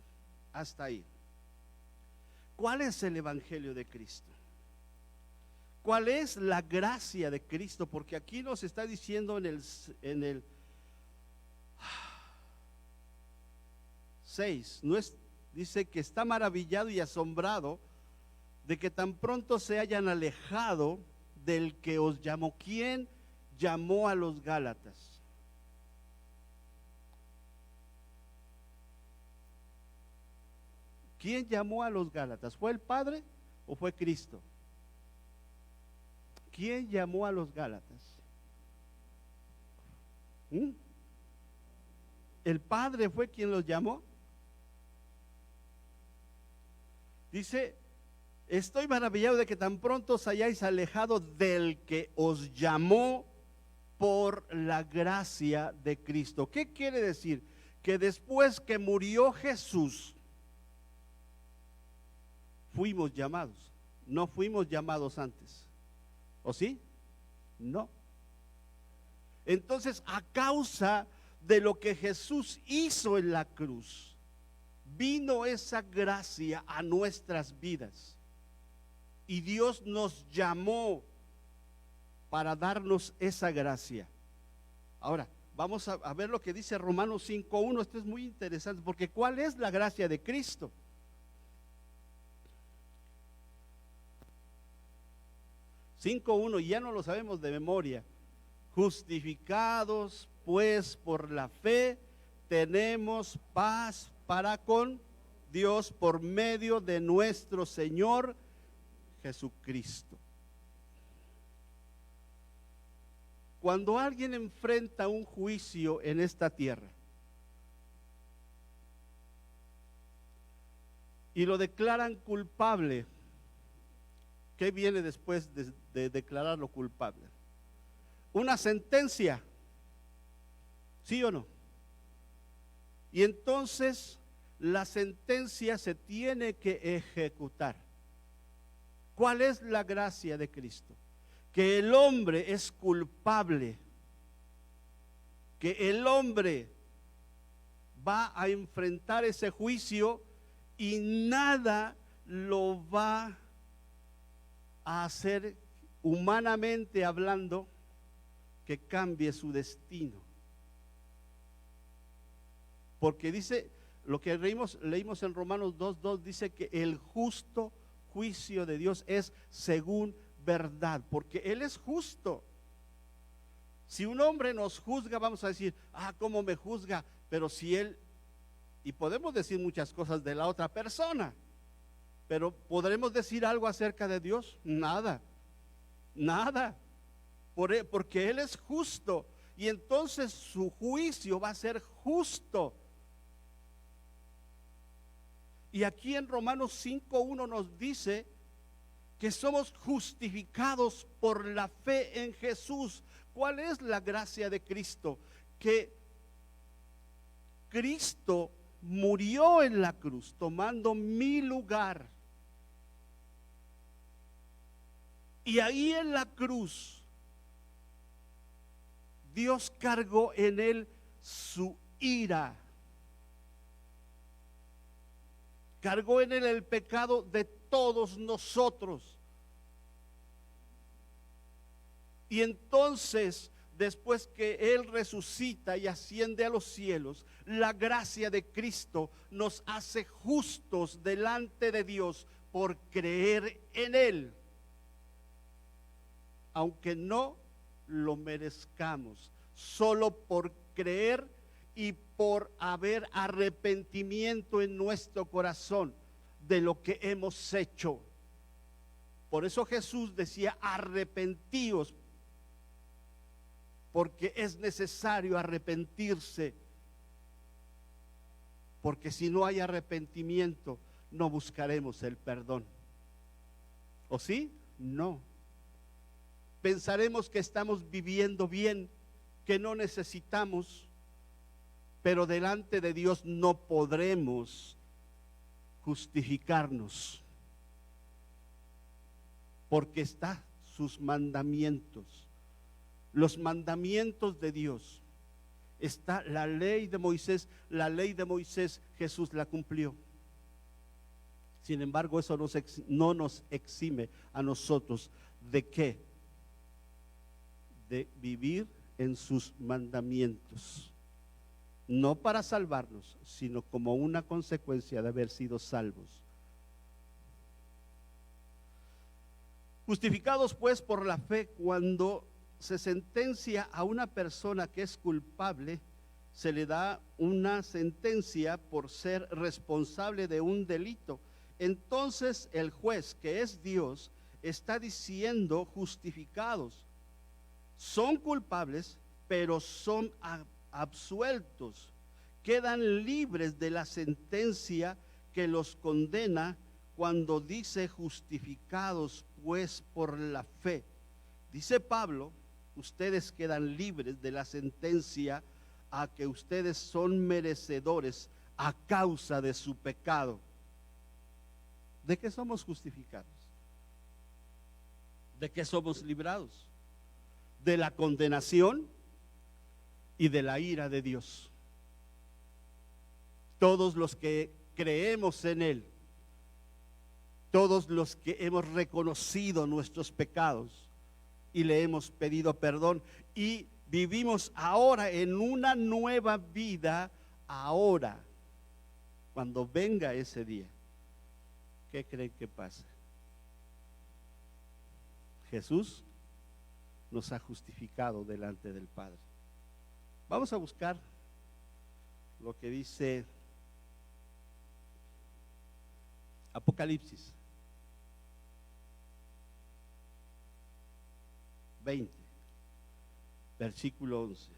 Hasta ahí. ¿Cuál es el evangelio de Cristo? ¿Cuál es la gracia de Cristo? Porque aquí nos está diciendo en el 6, dice que está maravillado y asombrado de que tan pronto se hayan alejado del que os llamó. ¿Quién llamó a los Gálatas? ¿Quién llamó a los Gálatas? ¿Fue el Padre o fue Cristo? ¿Quién llamó a los Gálatas? ¿El Padre fue quien los llamó? Dice, estoy maravillado de que tan pronto os hayáis alejado del que os llamó por la gracia de Cristo. ¿Qué quiere decir? Que después que murió Jesús, fuimos llamados. No fuimos llamados antes. ¿O sí? No. Entonces, a causa de lo que Jesús hizo en la cruz, vino esa gracia a nuestras vidas. Y Dios nos llamó para darnos esa gracia. Ahora, vamos a ver lo que dice Romanos 5:1. Esto es muy interesante, porque ¿cuál es la gracia de Cristo? 5:1, y ya no lo sabemos de memoria. Justificados pues por la fe, tenemos paz para con Dios por medio de nuestro Señor Jesucristo. Cuando alguien enfrenta un juicio en esta tierra y lo declaran culpable, ¿qué viene después de declararlo culpable? Una sentencia, ¿sí o no? Y entonces la sentencia se tiene que ejecutar. ¿Cuál es la gracia de Cristo? Que el hombre es culpable, que el hombre va a enfrentar ese juicio y nada lo va a hacer, humanamente hablando, que cambie su destino. Porque dice, lo que leímos en Romanos 2:2, dice que el justo juicio de Dios es según verdad, porque Él es justo. Si un hombre nos juzga, vamos a decir, ¿cómo me juzga? Pero si Él, y podemos decir muchas cosas de la otra persona, pero ¿podremos decir algo acerca de Dios? Nada, nada, porque Él es justo, y entonces su juicio va a ser justo. Y aquí en Romanos 5:1 nos dice que somos justificados por la fe en Jesús. ¿Cuál es la gracia de Cristo? Que Cristo murió en la cruz tomando mi lugar. Y ahí en la cruz Dios cargó en él su ira. Cargó en él el pecado de todos nosotros. Y entonces, después que Él resucita y asciende a los cielos, la gracia de Cristo nos hace justos delante de Dios por creer en Él, aunque no lo merezcamos, solo por creer y por haber arrepentimiento en nuestro corazón de lo que hemos hecho. Por eso Jesús decía: arrepentíos, porque es necesario arrepentirse, porque si no hay arrepentimiento no buscaremos el perdón. ¿O sí? No. Pensaremos que estamos viviendo bien, que no necesitamos, pero delante de Dios no podremos justificarnos, porque están sus mandamientos. Los mandamientos de Dios, está la ley de Moisés. La ley de Moisés Jesús la cumplió. Sin embargo, eso no nos exime a nosotros de qué, de vivir en sus mandamientos, no para salvarnos, sino como una consecuencia de haber sido salvos. Justificados pues por la fe, cuando se sentencia a una persona que es culpable, se le da una sentencia por ser responsable de un delito. Entonces el juez, que es Dios, está diciendo: justificados, son culpables, pero son absueltos, quedan libres de la sentencia que los condena, cuando dice justificados pues por la fe. Dice Pablo: ustedes quedan libres de la sentencia a que ustedes son merecedores a causa de su pecado. ¿De qué somos justificados? ¿De qué somos librados? ¿De la condenación? y de la ira de Dios. Todos los que creemos en Él, todos los que hemos reconocido nuestros pecados y le hemos pedido perdón y vivimos ahora en una nueva vida, ahora, cuando venga ese día, ¿qué creen que pasa? Jesús nos ha justificado delante del Padre. Vamos a buscar lo que dice Apocalipsis 20, versículo 11.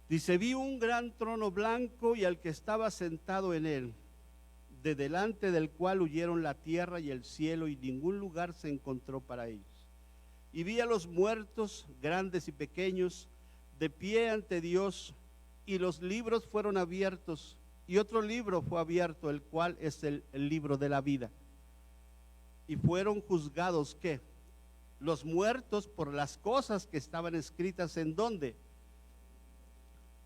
Dice: vi un gran trono blanco y al que estaba sentado en él, de delante del cual huyeron la tierra y el cielo, y ningún lugar se encontró para ellos. Y vi a los muertos, grandes y pequeños, de pie ante Dios, y los libros fueron abiertos, y otro libro fue abierto, el cual es el libro de la vida. Y fueron juzgados, ¿qué? Los muertos por las cosas que estaban escritas, ¿en dónde?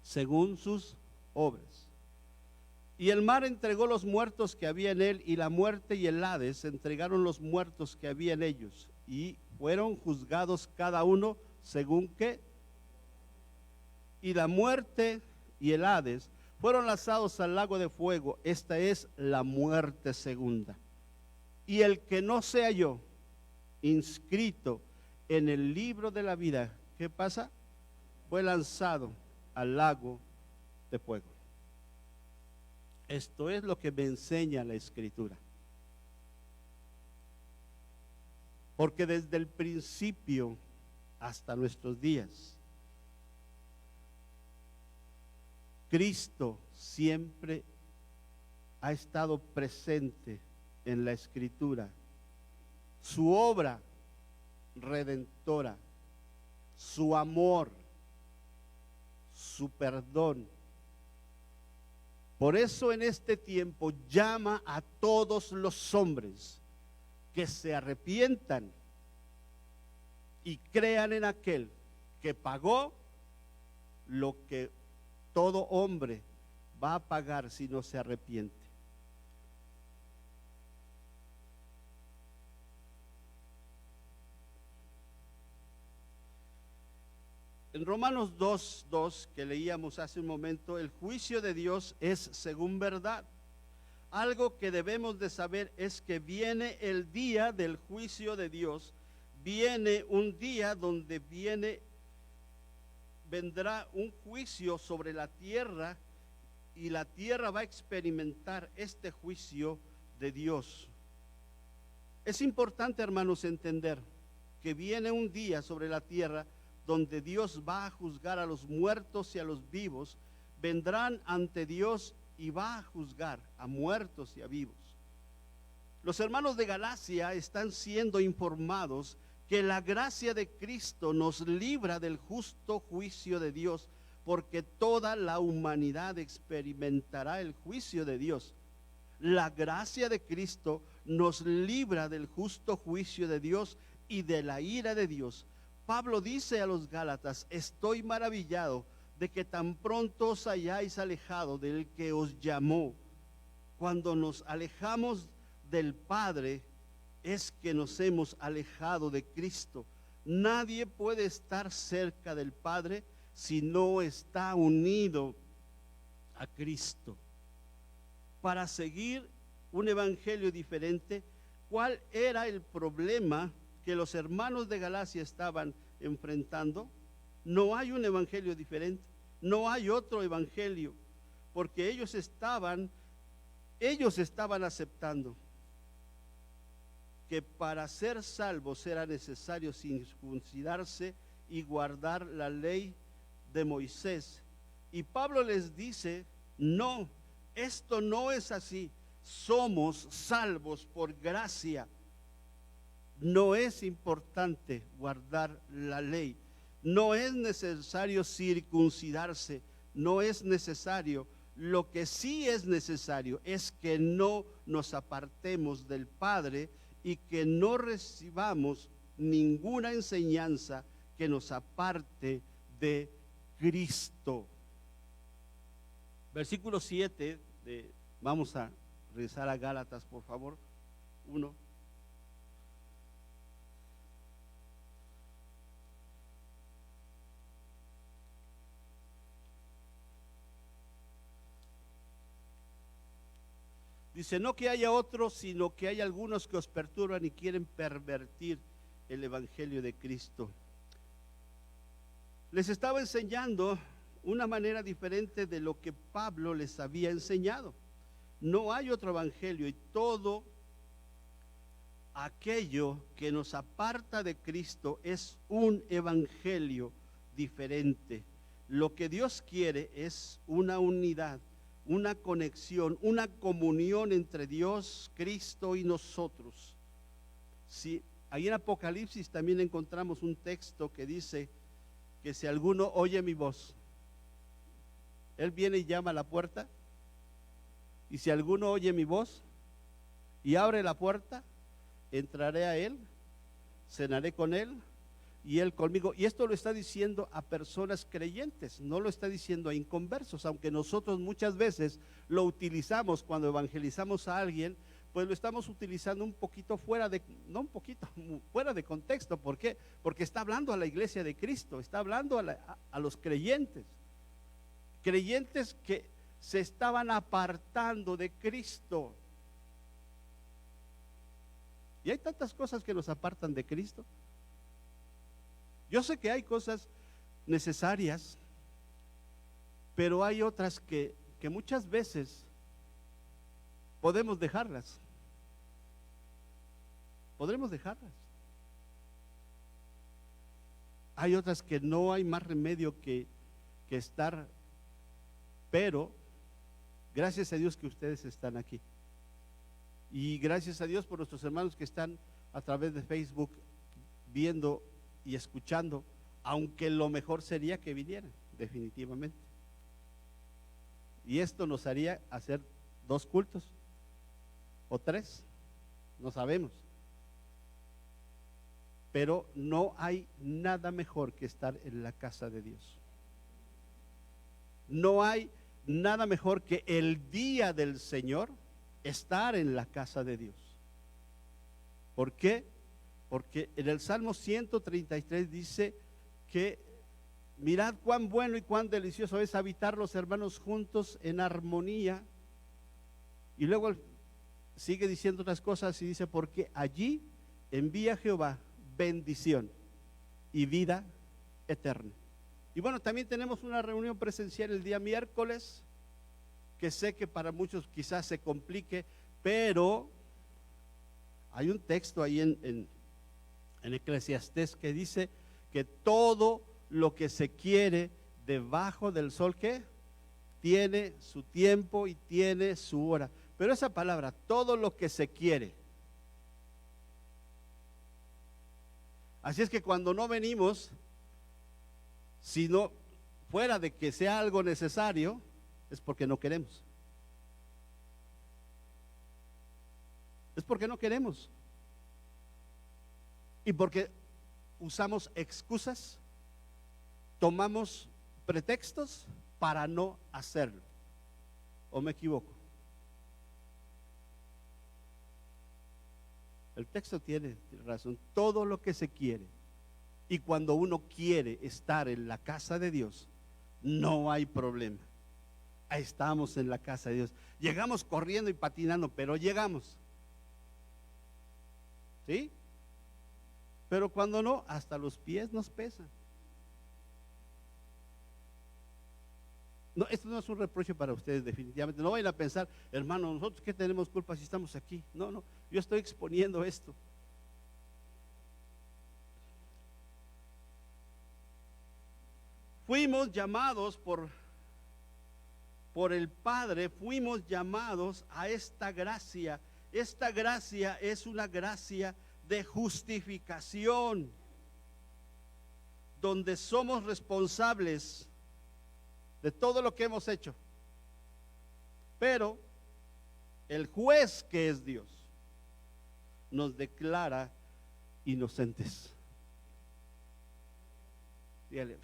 Según sus obras. Y el mar entregó los muertos que había en él, y la muerte y el Hades entregaron los muertos que había en ellos, y fueron juzgados cada uno según qué. Y la muerte y el Hades fueron lanzados al lago de fuego. Esta es la muerte segunda. Y el que no se halló inscrito en el libro de la vida, ¿qué pasa? Fue lanzado al lago de fuego. Esto es lo que me enseña la Escritura. Porque desde el principio hasta nuestros días, Cristo siempre ha estado presente en la Escritura. Su obra redentora, su amor, su perdón. Por eso en este tiempo llama a todos los hombres que se arrepientan y crean en aquel que pagó lo que todo hombre va a pagar si no se arrepiente. En Romanos 2:2 que leíamos hace un momento, el juicio de Dios es según verdad. Algo que debemos de saber es que viene el día del juicio de Dios, viene un día donde vendrá un juicio sobre la tierra, y la tierra va a experimentar este juicio de Dios. Es importante, hermanos, entender que viene un día sobre la tierra donde Dios va a juzgar a los muertos y a los vivos. Vendrán ante Dios y va a juzgar a muertos y a vivos. Los hermanos de Galacia están siendo informados que la gracia de Cristo nos libra del justo juicio de Dios, porque toda la humanidad experimentará el juicio de Dios. La gracia de Cristo nos libra del justo juicio de Dios y de la ira de Dios. Pablo dice a los Gálatas: estoy maravillado de que tan pronto os hayáis alejado del que os llamó. Cuando nos alejamos del Padre, es que nos hemos alejado de Cristo. Nadie puede estar cerca del Padre si no está unido a Cristo. Para seguir un evangelio diferente, ¿cuál era el problema que los hermanos de Galacia estaban enfrentando? No hay un evangelio diferente, no hay otro evangelio, porque ellos estaban aceptando que para ser salvos era necesario circuncidarse y guardar la ley de Moisés. Y Pablo les dice: no, esto no es así. Somos salvos por gracia. No es importante guardar la ley, no es necesario circuncidarse, no es necesario. Lo que sí es necesario es que no nos apartemos del Padre y que no recibamos ninguna enseñanza que nos aparte de Cristo. Versículo 7, vamos a regresar a Gálatas, por favor, 1. Dice, no que haya otros, sino que hay algunos que os perturban y quieren pervertir el evangelio de Cristo. Les estaba enseñando una manera diferente de lo que Pablo les había enseñado. No hay otro evangelio, y todo aquello que nos aparta de Cristo es un evangelio diferente. Lo que Dios quiere es una unidad, una conexión, una comunión entre Dios, Cristo y nosotros. Si ahí en Apocalipsis también encontramos un texto que dice que si alguno oye mi voz, Él viene y llama a la puerta, y si alguno oye mi voz y abre la puerta, entraré a Él, cenaré con Él y Él conmigo. Y esto lo está diciendo a personas creyentes, no lo está diciendo a inconversos, aunque nosotros muchas veces lo utilizamos cuando evangelizamos a alguien, pues lo estamos utilizando un poquito fuera de, no un poquito, fuera de contexto. ¿Por qué? Porque está hablando a la iglesia de Cristo, está hablando a los creyentes que se estaban apartando de Cristo. Y hay tantas cosas que nos apartan de Cristo. Yo sé que hay cosas necesarias, pero hay otras que muchas veces podemos dejarlas. Podremos dejarlas. Hay otras que no hay más remedio que estar, pero gracias a Dios que ustedes están aquí. Y gracias a Dios por nuestros hermanos que están a través de Facebook viendo y escuchando, aunque lo mejor sería que vinieran, definitivamente. Y esto nos haría hacer 2 cultos o 3, no sabemos. Pero no hay nada mejor que estar en la casa de Dios. No hay nada mejor que el día del Señor estar en la casa de Dios. ¿Por qué? Porque en el Salmo 133 dice que mirad cuán bueno y cuán delicioso es habitar los hermanos juntos en armonía. Y luego sigue diciendo otras cosas y dice, porque allí envía Jehová bendición y vida eterna. Y bueno, también tenemos una reunión presencial el día miércoles, que sé que para muchos quizás se complique, pero hay un texto ahí en Eclesiastés que dice que todo lo que se quiere debajo del sol, ¿qué? Tiene su tiempo y tiene su hora. Pero esa palabra, todo lo que se quiere. Así es que cuando no venimos, si no fuera de que sea algo necesario, es porque no queremos. Es porque no queremos. Y porque usamos excusas, tomamos pretextos para no hacerlo. ¿O me equivoco? El texto tiene razón. Todo lo que se quiere. Y cuando uno quiere estar en la casa de Dios, no hay problema. Ahí estamos en la casa de Dios. Llegamos corriendo y patinando, pero llegamos. ¿Sí? Pero cuando no, hasta los pies nos pesan. No, esto no es un reproche para ustedes, definitivamente. No vayan a pensar, hermano, nosotros qué tenemos culpa si estamos aquí. No, no, yo estoy exponiendo esto. Fuimos llamados por el Padre, fuimos llamados a esta gracia. Esta gracia es una gracia de justificación, donde somos responsables de todo lo que hemos hecho. Pero el juez, que es Dios, nos declara inocentes. Dígale.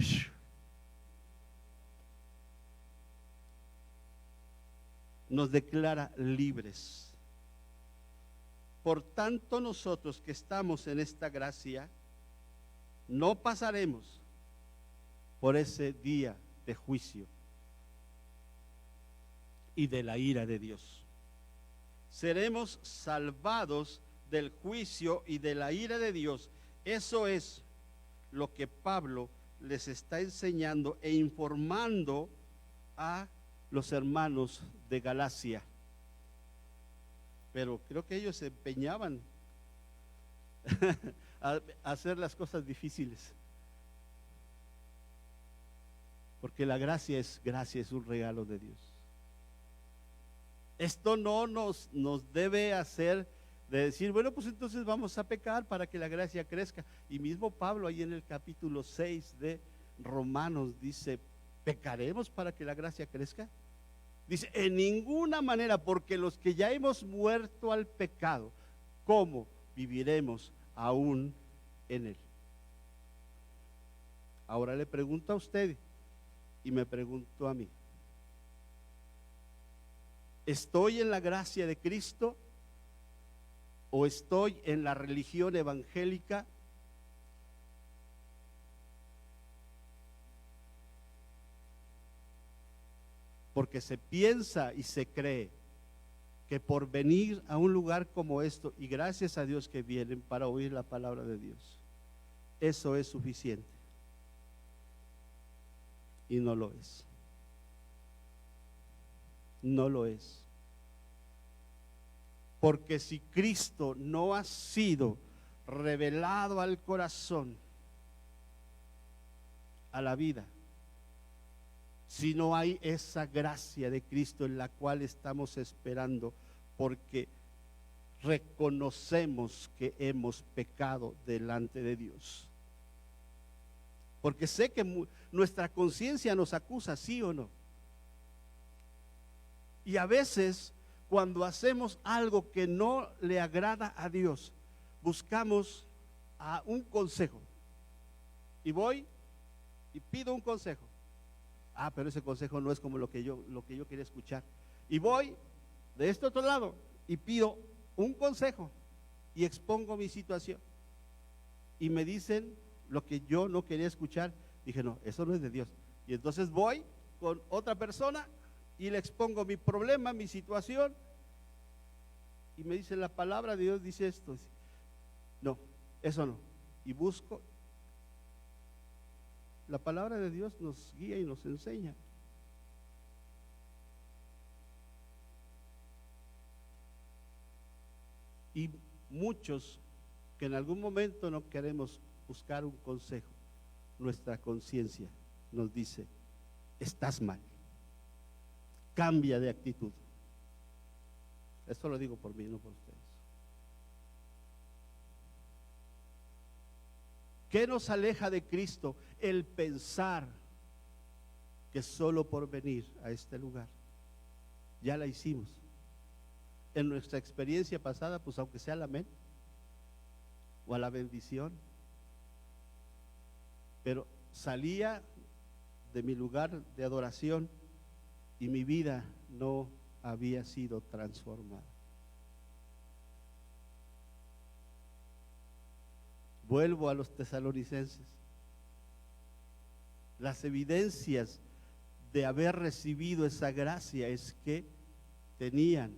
Nos declara libres. Por tanto, nosotros que estamos en esta gracia, no pasaremos por ese día de juicio y de la ira de Dios. Seremos salvados del juicio y de la ira de Dios. Eso es lo que Pablo les está enseñando e informando a los hermanos de Galacia. Pero creo que ellos se empeñaban a hacer las cosas difíciles, porque la gracia, es un regalo de Dios. Esto no nos debe hacer de decir, bueno, pues entonces vamos a pecar para que la gracia crezca. Y mismo Pablo ahí en el capítulo 6 de Romanos dice, ¿pecaremos para que la gracia crezca? Dice, en ninguna manera, porque los que ya hemos muerto al pecado, ¿cómo viviremos aún en él? Ahora le pregunto a usted y me pregunto a mí, ¿estoy en la gracia de Cristo o estoy en la religión evangélica? Porque se piensa y se cree que por venir a un lugar como esto, y gracias a Dios que vienen para oír la palabra de Dios, eso es suficiente. Y no lo es. No lo es. Porque si Cristo no ha sido revelado al corazón, a la vida, si no hay esa gracia de Cristo en la cual estamos esperando, porque reconocemos que hemos pecado delante de Dios. Porque sé que nuestra conciencia nos acusa, ¿sí o no? Y a veces, cuando hacemos algo que no le agrada a Dios, buscamos a un consejo. Y voy y pido un consejo. Ah, pero ese consejo no es como lo que yo quería escuchar. Y voy de este otro lado y pido un consejo y expongo mi situación. Y me dicen lo que yo no quería escuchar. Dije, no, eso no es de Dios. Y entonces voy con otra persona y le expongo mi problema, mi situación. Y me dice, la palabra de Dios dice esto. No, eso no. Y busco. La palabra de Dios nos guía y nos enseña. Y muchos que en algún momento no queremos buscar un consejo, nuestra conciencia nos dice, estás mal, cambia de actitud. Esto lo digo por mí, no por ustedes. ¿Qué nos aleja de Cristo? El pensar que solo por venir a este lugar ya la hicimos. En nuestra experiencia pasada, pues aunque sea al amén o a la bendición, pero salía de mi lugar de adoración y mi vida no había sido transformada. Vuelvo a los tesalonicenses. Las evidencias de haber recibido esa gracia es que tenían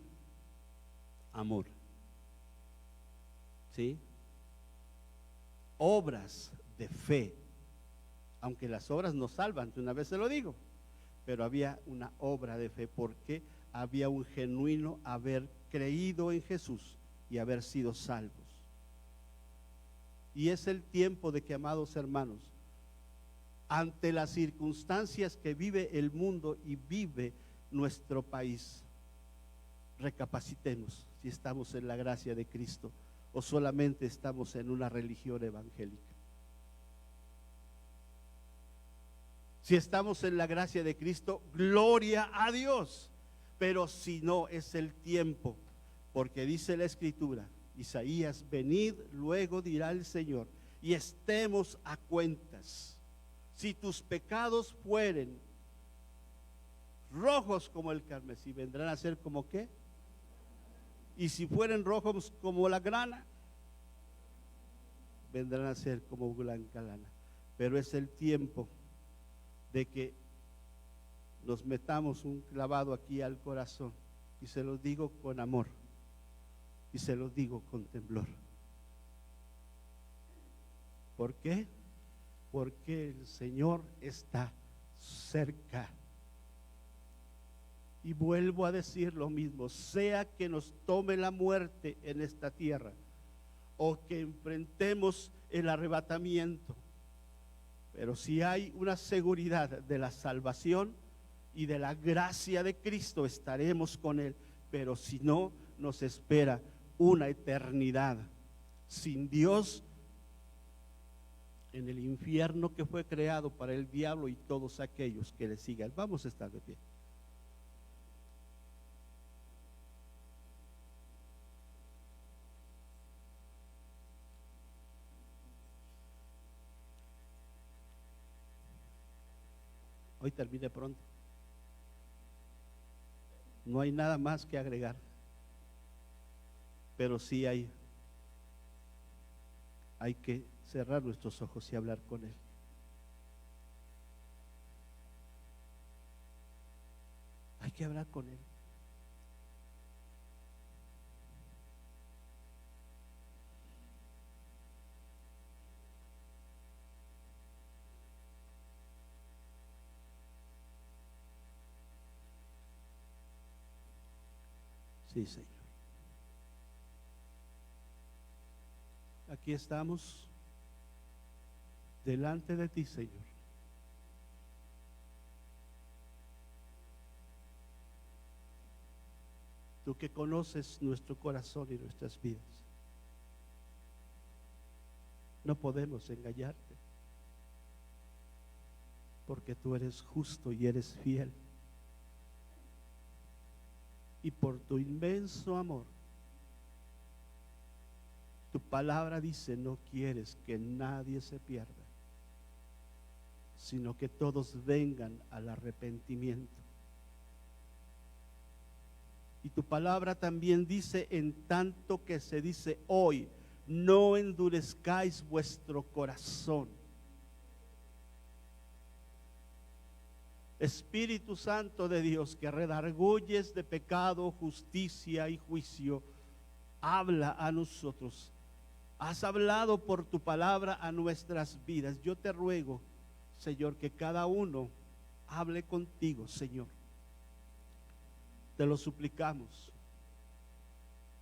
amor, ¿sí? Obras de fe, aunque las obras no salvan, una vez se lo digo, pero había una obra de fe porque había un genuino haber creído en Jesús y haber sido salvos. Y es el tiempo de que, amados hermanos, ante las circunstancias que vive el mundo y vive nuestro país, recapacitemos si estamos en la gracia de Cristo o solamente estamos en una religión evangélica. Si estamos en la gracia de Cristo, gloria a Dios, pero si no, es el tiempo, porque dice la Escritura, Isaías, venid, luego dirá el Señor, y estemos a cuentas. Si tus pecados fueren rojos como el carmesí, vendrán a ser como ¿qué? Y si fueren rojos como la grana, vendrán a ser como blanca lana. Pero es el tiempo de que nos metamos un clavado aquí al corazón, y se lo digo con amor, y se lo digo con temblor. ¿Por qué? Porque el Señor está cerca. Y vuelvo a decir lo mismo, sea que nos tome la muerte en esta tierra o que enfrentemos el arrebatamiento, pero si hay una seguridad de la salvación y de la gracia de Cristo, estaremos con Él. Pero si no, nos espera una eternidad sin Dios en el infierno que fue creado para el diablo y todos aquellos que le sigan. Vamos a estar de pie. Hoy termine pronto. No hay nada más que agregar, pero sí hay que cerrar nuestros ojos y hablar con Él. Hay que hablar con Él. Sí, Señor. Aquí estamos delante de ti, Señor. Tú que conoces nuestro corazón y nuestras vidas. No podemos engañarte, porque tú eres justo y eres fiel. Y por tu inmenso amor, tu palabra dice, no quieres que nadie se pierda, sino que todos vengan al arrepentimiento. Y tu palabra también dice, en tanto que se dice hoy, no endurezcáis vuestro corazón. Espíritu Santo de Dios, que redarguyes de pecado, justicia y juicio, habla a nosotros. Has hablado por tu palabra a nuestras vidas. Yo te ruego, Señor, que cada uno hable contigo, Señor. Te lo suplicamos.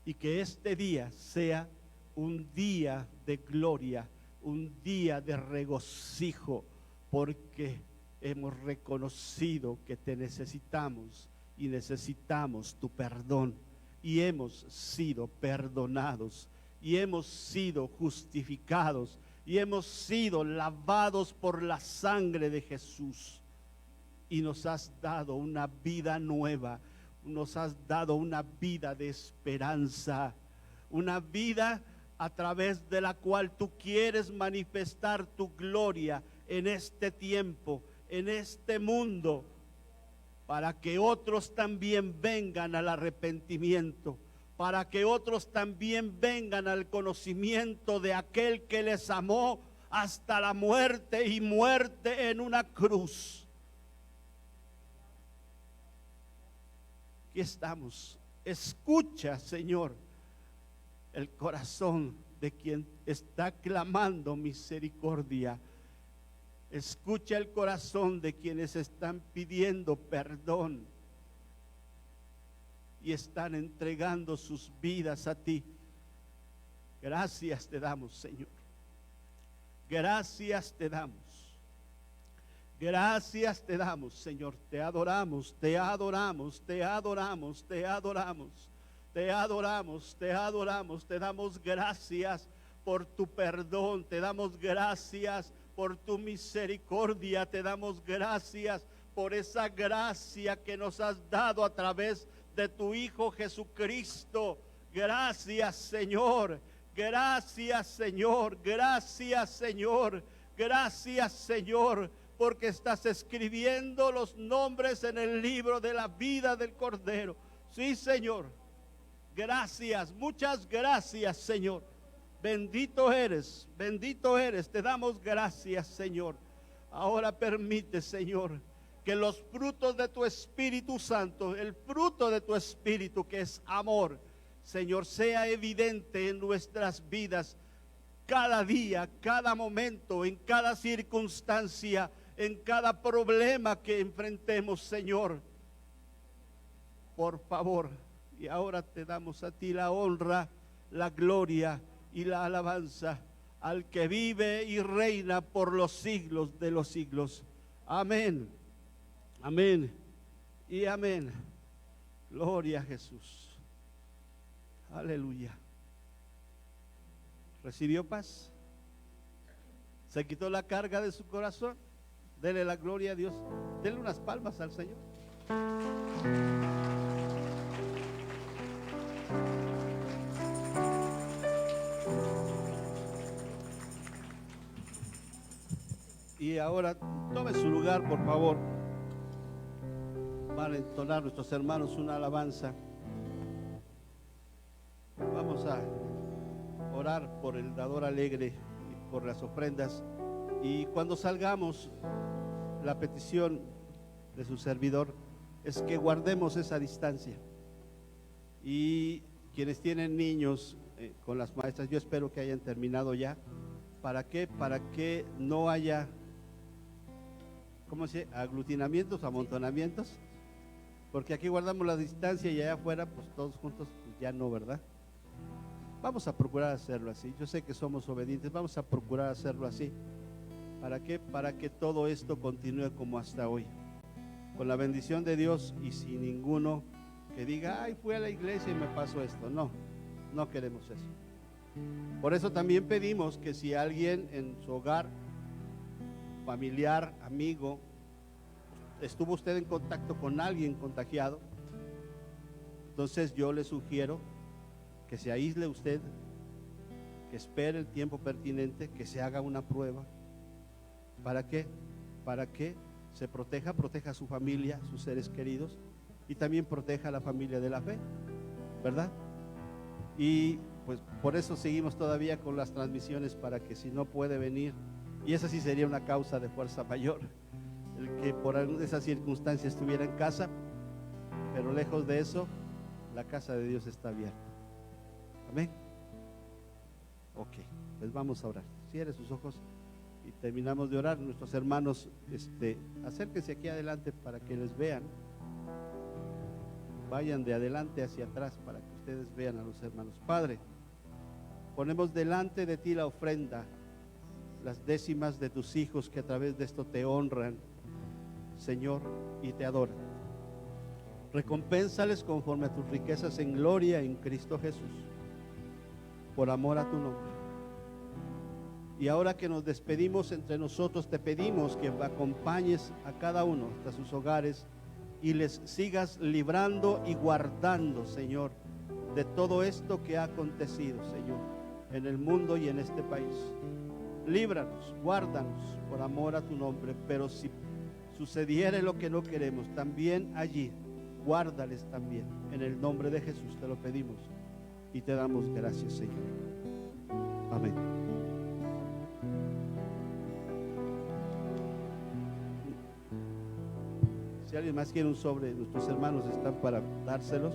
Y que este día sea un día de gloria, un día de regocijo, porque hemos reconocido que te necesitamos y necesitamos tu perdón, y hemos sido perdonados, y hemos sido justificados, y hemos sido lavados por la sangre de Jesús, y nos has dado una vida nueva, nos has dado una vida de esperanza, una vida a través de la cual tú quieres manifestar tu gloria en este tiempo, en este mundo, para que otros también vengan al arrepentimiento, para que otros también vengan al conocimiento de aquel que les amó hasta la muerte, y muerte en una cruz. Aquí estamos. Escucha, Señor, el corazón de quien está clamando misericordia. Escucha el corazón de quienes están pidiendo perdón y están entregando sus vidas a ti. Gracias te damos, Señor. Gracias te damos. Gracias te damos, Señor. Te adoramos, te adoramos, te adoramos, te adoramos, te adoramos, te adoramos. Te damos gracias por tu perdón, te damos gracias por tu misericordia, te damos gracias por esa gracia que nos has dado a través de tu Hijo Jesucristo. Gracias, Señor. Gracias, Señor. Gracias, Señor. Gracias, Señor, porque estás escribiendo los nombres en el libro de la vida del Cordero. Sí, Señor. Gracias, muchas gracias, Señor. Bendito eres, te damos gracias, Señor. Ahora permite, Señor, que los frutos de tu Espíritu Santo, el fruto de tu Espíritu que es amor, Señor, sea evidente en nuestras vidas cada día, cada momento, en cada circunstancia, en cada problema que enfrentemos, Señor. Por favor, y ahora te damos a ti la honra, la gloria y la alabanza al que vive y reina por los siglos de los siglos. Amén, amén y amén. Gloria a Jesús. Aleluya. ¿Recibió paz? ¿Se quitó la carga de su corazón? Dele la gloria a Dios. Dele unas palmas al Señor. Y ahora tome su lugar, por favor. Van a entonar nuestros hermanos una alabanza. Vamos a orar por el dador alegre y por las ofrendas. Y cuando salgamos, la petición de su servidor es que guardemos esa distancia. Y quienes tienen niños con las maestras, yo espero que hayan terminado ya. ¿Para qué? Para que no haya, ¿cómo se dice? Aglutinamientos, amontonamientos. Porque aquí guardamos la distancia y allá afuera, pues todos juntos, pues ya no, ¿verdad? Vamos a procurar hacerlo así. Yo sé que somos obedientes, vamos a procurar hacerlo así. ¿Para qué? Para que todo esto continúe como hasta hoy, con la bendición de Dios y sin ninguno que diga, ay, fui a la iglesia y me pasó esto. No, no queremos eso. Por eso también pedimos que si alguien en su hogar, familiar, amigo, estuvo usted en contacto con alguien contagiado, entonces yo le sugiero que se aísle usted, que espere el tiempo pertinente, que se haga una prueba. ¿Para qué? Para que se proteja a su familia, sus seres queridos, y también proteja a la familia de la fe, ¿verdad? Y pues por eso seguimos todavía con las transmisiones, para que si no puede venir, y esa sí sería una causa de fuerza mayor, el que por alguna de esas circunstancias estuviera en casa, pero lejos de eso, la casa de Dios está abierta. Amén. Ok, pues vamos a orar. Cierre sus ojos y terminamos de orar. Nuestros hermanos, acérquense aquí adelante para que les vean. Vayan de adelante hacia atrás para que ustedes vean a los hermanos. Padre, ponemos delante de ti la ofrenda, las décimas de tus hijos que a través de esto te honran, Señor, y te adoran. Recompénsales conforme a tus riquezas en gloria en Cristo Jesús, por amor a tu nombre. Y ahora que nos despedimos entre nosotros, te pedimos que acompañes a cada uno hasta sus hogares y les sigas librando y guardando, Señor, de todo esto que ha acontecido, Señor, en el mundo y en este país. Líbranos, guárdanos por amor a tu nombre, pero si sucediere lo que no queremos, también allí, guárdales también. En el nombre de Jesús te lo pedimos y te damos gracias, Señor. Amén. Si alguien más quiere un sobre, nuestros hermanos están para dárselos.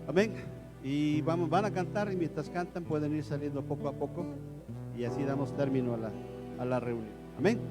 Amén. Y van a cantar, y mientras cantan pueden ir saliendo poco a poco, y así damos término a la reunión. Amén.